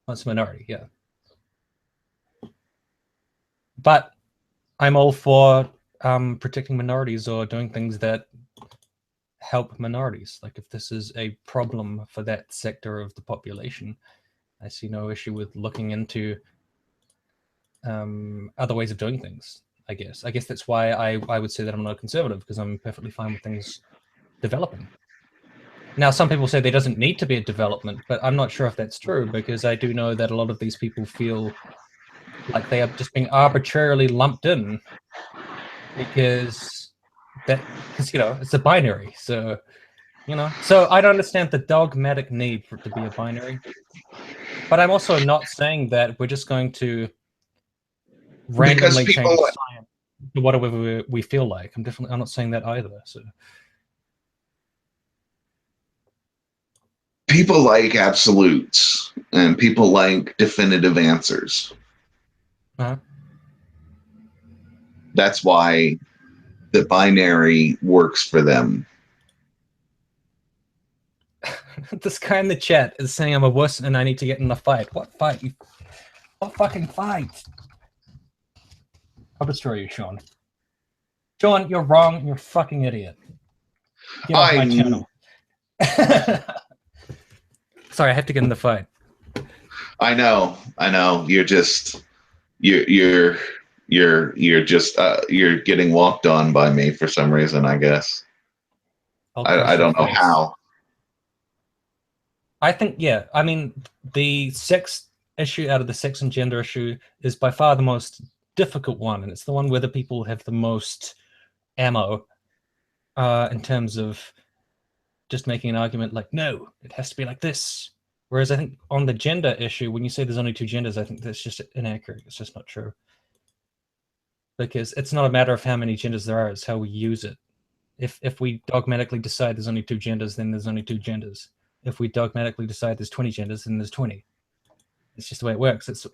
That's a minority, yeah. But I'm all for protecting minorities or doing things that help minorities. Like, if this is a problem for that sector of the population, I see no issue with looking into other ways of doing things. I guess that's why I would say that I'm not a conservative, because I'm perfectly fine with things developing. Now, some people say there doesn't need to be a development, but I'm not sure if that's true, because I do know that a lot of these people feel like they are just being arbitrarily lumped in because it's a binary. So so I don't understand the dogmatic need for it to be a binary. But I'm also not saying that we're just going to randomly change science to whatever we feel like. I'm not saying that either. So people like absolutes and people like definitive answers. That's why the binary works for them. This guy in the chat is saying I'm a wuss and I need to get in the fight. What fight? What fucking fight? I'll destroy you, Sean. Sean, you're wrong. You're a fucking idiot. Get off my channel. Sorry, I have to get in the fight. I know. You're just you're getting walked on by me for some reason, I guess. I don't know how. I think, yeah. I mean, the sex issue out of the sex and gender issue is by far the most difficult one, and it's the one where the people have the most ammo in terms of just making an argument like, no, it has to be like this. Whereas I think on the gender issue, when you say there's only two genders, I think that's just inaccurate. It's just not true. Because it's not a matter of how many genders there are, it's how we use it. If we dogmatically decide there's only two genders, then there's only two genders. If we dogmatically decide there's 20 genders, then there's 20. It's just the way it works. It's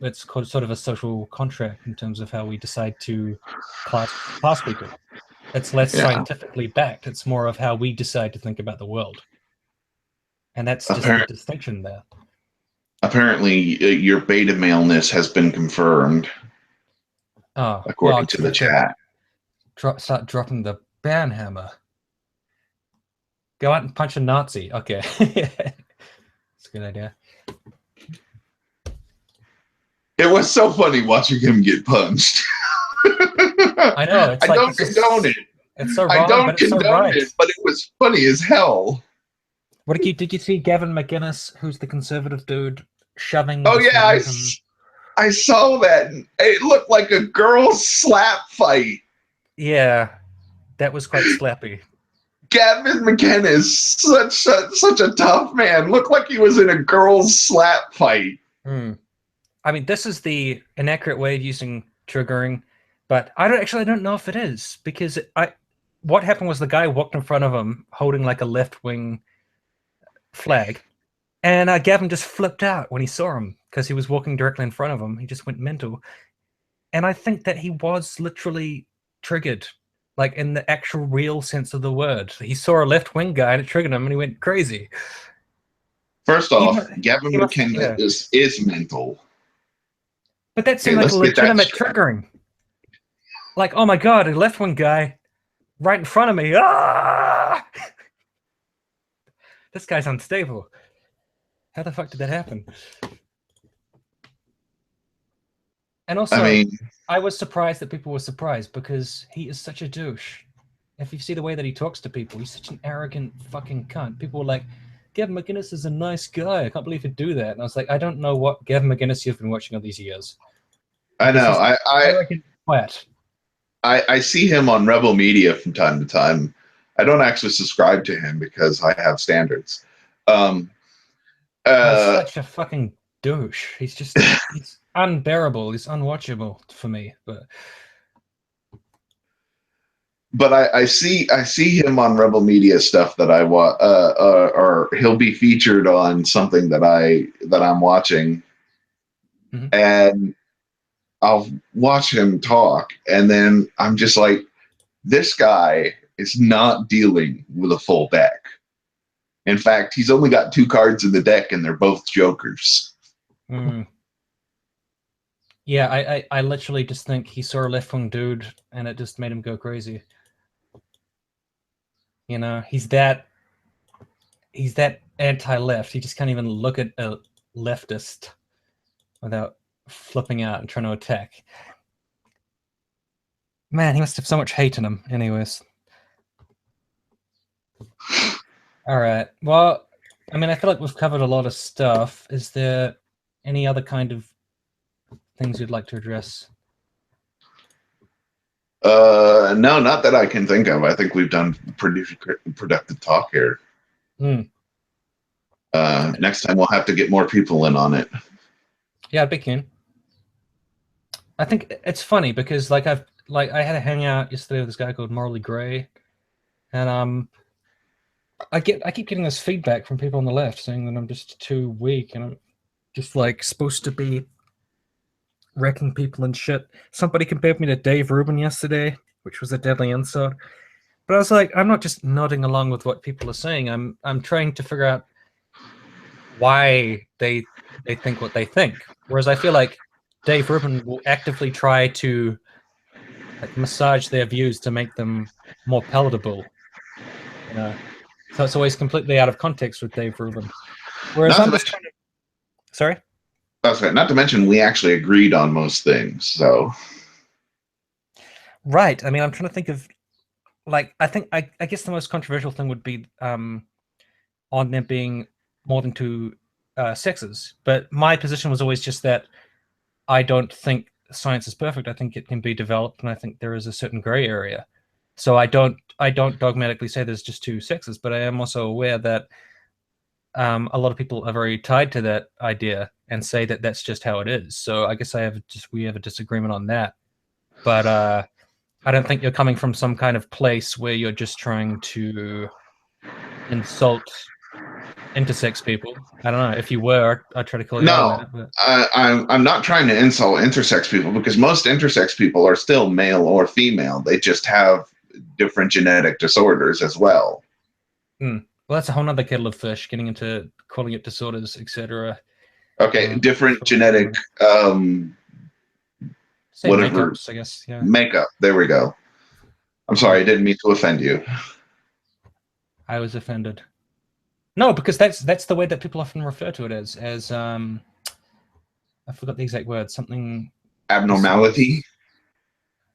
sort of a social contract in terms of how we decide to class people. It's less scientifically backed. It's more of how we decide to think about the world. And that's just the distinction there. Apparently, your beta maleness has been confirmed. According to the chat. Start dropping the ban hammer. Go out and punch a Nazi. Okay. It's a good idea. It was so funny watching him get punched. I know. It's I don't condone it. It's so wrong, but it's so right. But it was funny as hell. Did you see Gavin McInnes, who's the conservative dude, shoving? Oh yeah, I saw that. It looked like a girl's slap fight. Yeah, that was quite slappy. Gavin McInnes, such a tough man, looked like he was in a girl's slap fight. I mean, this is the inaccurate way of using triggering, but I don't know if it is, because what happened was the guy walked in front of him holding like a left-wing flag, and Gavin just flipped out when he saw him because he was walking directly in front of him. He just went mental, And I think that he was literally triggered, like in the actual real sense of the word. He saw a left-wing guy and it triggered him and he went crazy. First He, off, Gavin he must, McKenna yeah. is mental. But that Okay, seemed like a let's get that legitimate straight. triggering. Like, oh my god, a left-wing guy right in front of me. Ah! This guy's unstable. How the fuck did that happen? And I also, mean, I was surprised that people were surprised because he is such a douche. If you see the way that he talks to people, he's such an arrogant fucking cunt. People were like, Gavin McInnes is a nice guy. I can't believe he'd do that. And I was like, I don't know what Gavin McInnes you've been watching all these years. I Because know. he's arrogant twat. I see him on Rebel Media from time to time. I don't actually subscribe to him because I have standards. Um, He's uh, such a fucking douche. He's unbearable. He's unwatchable for me. but I see him on Rebel Media stuff that I watch, or he'll be featured on something that I'm watching, Mhm. and I'll watch him talk, and then I'm just like, this guy is not dealing with a full deck. In fact, he's only got two cards in the deck, and they're both jokers. Mm. Yeah, I literally just think he saw a left wing dude and it just made him go crazy. You know, he's that anti-left. He just can't even look at a leftist without flipping out and trying to attack. Man, he must have so much hate in him. Anyways. All right. Well, I mean, I feel like we've covered a lot of stuff. Is there any other kind of things you'd like to address? No, not that I can think of. I think we've done pretty productive talk here. Mm. Next time we'll have to get more people in on it. Yeah, I'd be keen. I think it's funny because I had a hangout yesterday with this guy called Morally Gray, and I keep getting this feedback from people on the left saying that I'm just too weak and I'm just like supposed to be wrecking people and shit. Somebody compared me to Dave Rubin yesterday, which was a deadly insult. But I was like, I'm not just nodding along with what people are saying. I'm trying to figure out why they think what they think. Whereas I feel like Dave Rubin will actively try to like massage their views to make them more palatable. You know, so it's always completely out of context with Dave Rubin. Whereas Not I'm to just mention, trying to. Sorry. that's right. Not to mention, we actually agreed on most things. So Right. I mean, I'm trying to think of like I guess the most controversial thing would be on there being more than two sexes. But my position was always just that I don't think science is perfect. I think it can be developed, and I think there is a certain gray area. So I don't dogmatically say there's just two sexes, but I am also aware that a lot of people are very tied to that idea and say that that's just how it is. So I guess we have a disagreement on that. But I don't think you're coming from some kind of place where you're just trying to insult intersex people. I don't know. If you were, I'd try to call you out on no, that. But I'm not trying to insult intersex people because most intersex people are still male or female. They just have different genetic disorders as well. well, that's a whole nother kettle of fish. Getting into calling it disorders, etc. Okay, different genetic, Say whatever makeups, I guess. Yeah, makeup. There we go. I'm sorry, I didn't mean to offend you. I was offended. No, because that's the way that people often refer to it as I forgot the exact word. Something Abnormality. disorders.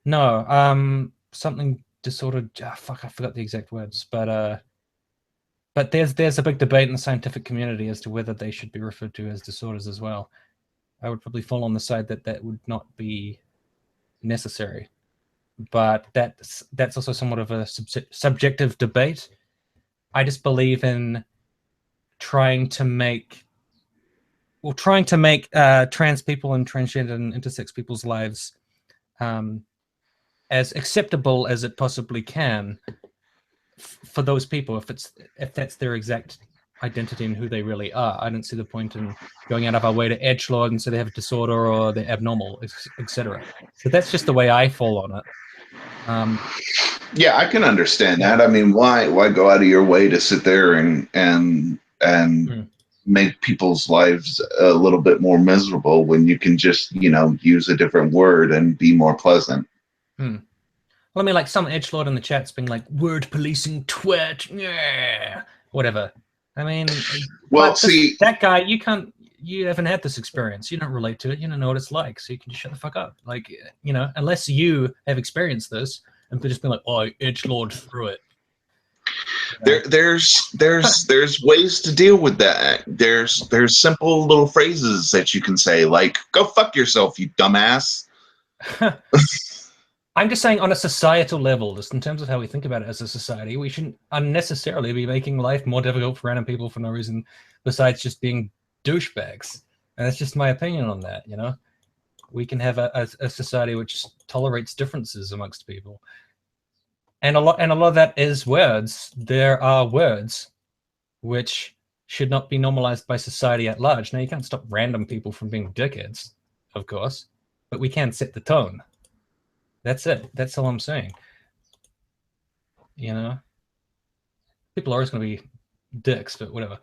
No, something disordered. Fuck, I forgot the exact words. But there's a big debate in the scientific community as to whether they should be referred to as disorders as well. I would probably fall on the side that that would not be necessary. But that's also somewhat of a subjective debate. I just believe in trying to make trans people and transgender and intersex people's lives as acceptable as it possibly can for those people if that's their exact identity and who they really are. I don't see the point in going out of our way to edgelord and say they have a disorder or they're abnormal, etc. So that's just the way I fall on it. Yeah, I can understand Yeah. that. I mean, why go out of your way to sit there and make people's lives a little bit more miserable when you can just, use a different word and be more pleasant? Well, I mean, like some edgelord in the chat's been like word policing twit, yeah, whatever. I mean, Well, but see, that guy, you haven't had this experience. You don't relate to it. You don't know what it's like, so you can just shut the fuck up. Like, unless you have experienced this and just been like, oh, I edgelord through it. there's ways to deal with that. There's simple little phrases that you can say, like "Go fuck yourself, you dumbass." I'm just saying, on a societal level, just in terms of how we think about it as a society, we shouldn't unnecessarily be making life more difficult for random people for no reason besides just being douchebags. And that's just my opinion on that. We can have a society which tolerates differences amongst people, and a lot of that is words. There are words which should not be normalized by society at large. Now, you can't stop random people from being dickheads, of course, but we can set the tone. That's it. That's all I'm saying. People are always going to be dicks, but whatever.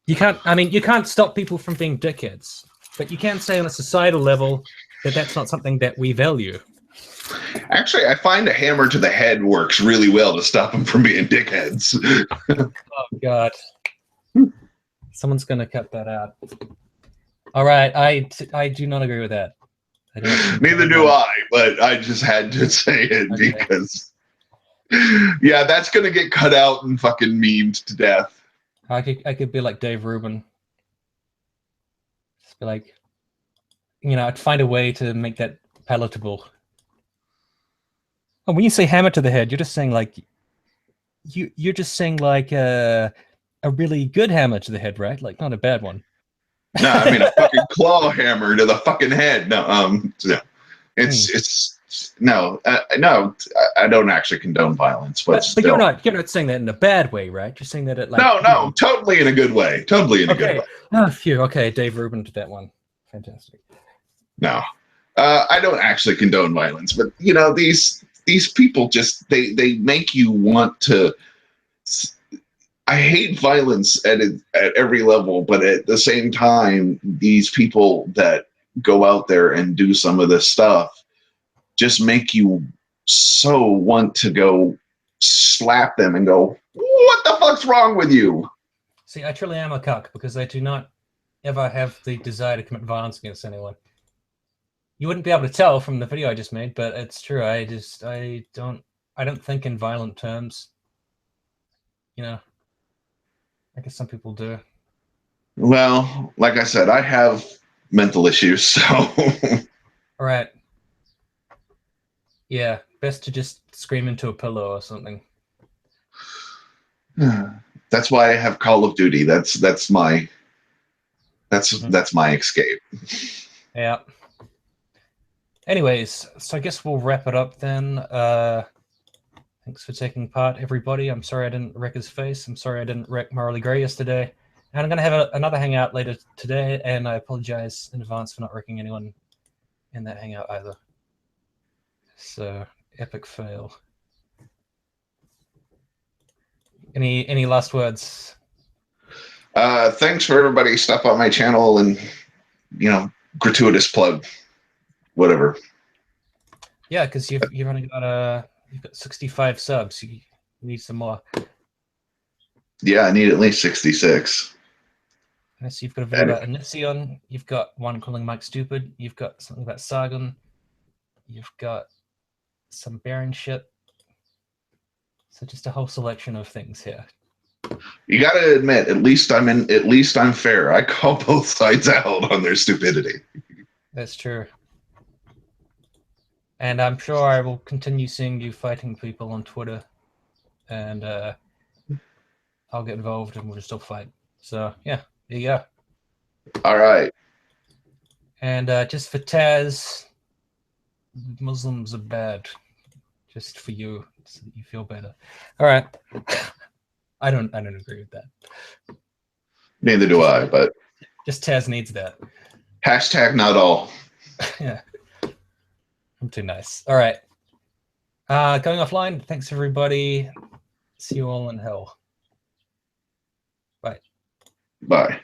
You can't stop people from being dickheads, but you can say on a societal level that that's not something that we value. Actually, I find a hammer to the head works really well to stop them from being dickheads. Oh, God. Someone's going to cut that out. All right. I do not agree with that. Neither do I, but I just had to say it because, yeah, that's going to get cut out and fucking memed to death. I could be like Dave Rubin. Just be like, I'd find a way to make that palatable. And when you say hammer to the head, you're just saying like, you're just saying like a really good hammer to the head, right? Like not a bad one. No, I mean a fucking claw hammer to the fucking head. No, it's no, I don't actually condone violence, but you're not saying that in a bad way, right? You're saying that it like no, totally in a good way, totally in a good way. Oh, phew. Okay, Dave Rubin did that one. Fantastic. No, I don't actually condone violence, but these people just they make you want to. I hate violence at every level, but at the same time, these people that go out there and do some of this stuff just make you so want to go slap them and go, "What the fuck's wrong with you?" See, I truly am a cuck because I do not ever have the desire to commit violence against anyone. You wouldn't be able to tell from the video I just made, but it's true. I don't think in violent terms. I guess some people do. Well, like I said, I have mental issues, so. All right. Yeah, best to just scream into a pillow or something. That's why I have Call of Duty. That's my escape. Yeah. Anyways, so I guess we'll wrap it up then. Thanks for taking part, everybody. I'm sorry I didn't wreck his face. I'm sorry I didn't wreck Morally Grey yesterday. And I'm going to have another hangout later today, and I apologize in advance for not wrecking anyone in that hangout either. So, epic fail. Any last words? Thanks for everybody stop on my channel and gratuitous plug, whatever. Yeah, because you've only got 65 subs. You need some more. Yeah, I need at least 66. So you've got a video about Anision. You've got one calling Mike stupid. You've got something about Sargon. You've got some Baron shit. So just a whole selection of things here. You got to admit, at least I'm fair. I call both sides out on their stupidity. That's true. And I'm sure I will continue seeing you fighting people on Twitter, and I'll get involved and we'll just all fight. So yeah, there you go. All right. And just for Taz, Muslims are bad. Just for you, so that you feel better. All right. I don't agree with that. Neither do I, but Just Taz needs that. hashtag not all. Yeah. I'm too nice. All right. Going offline. Thanks, everybody. See you all in hell. Bye. Bye.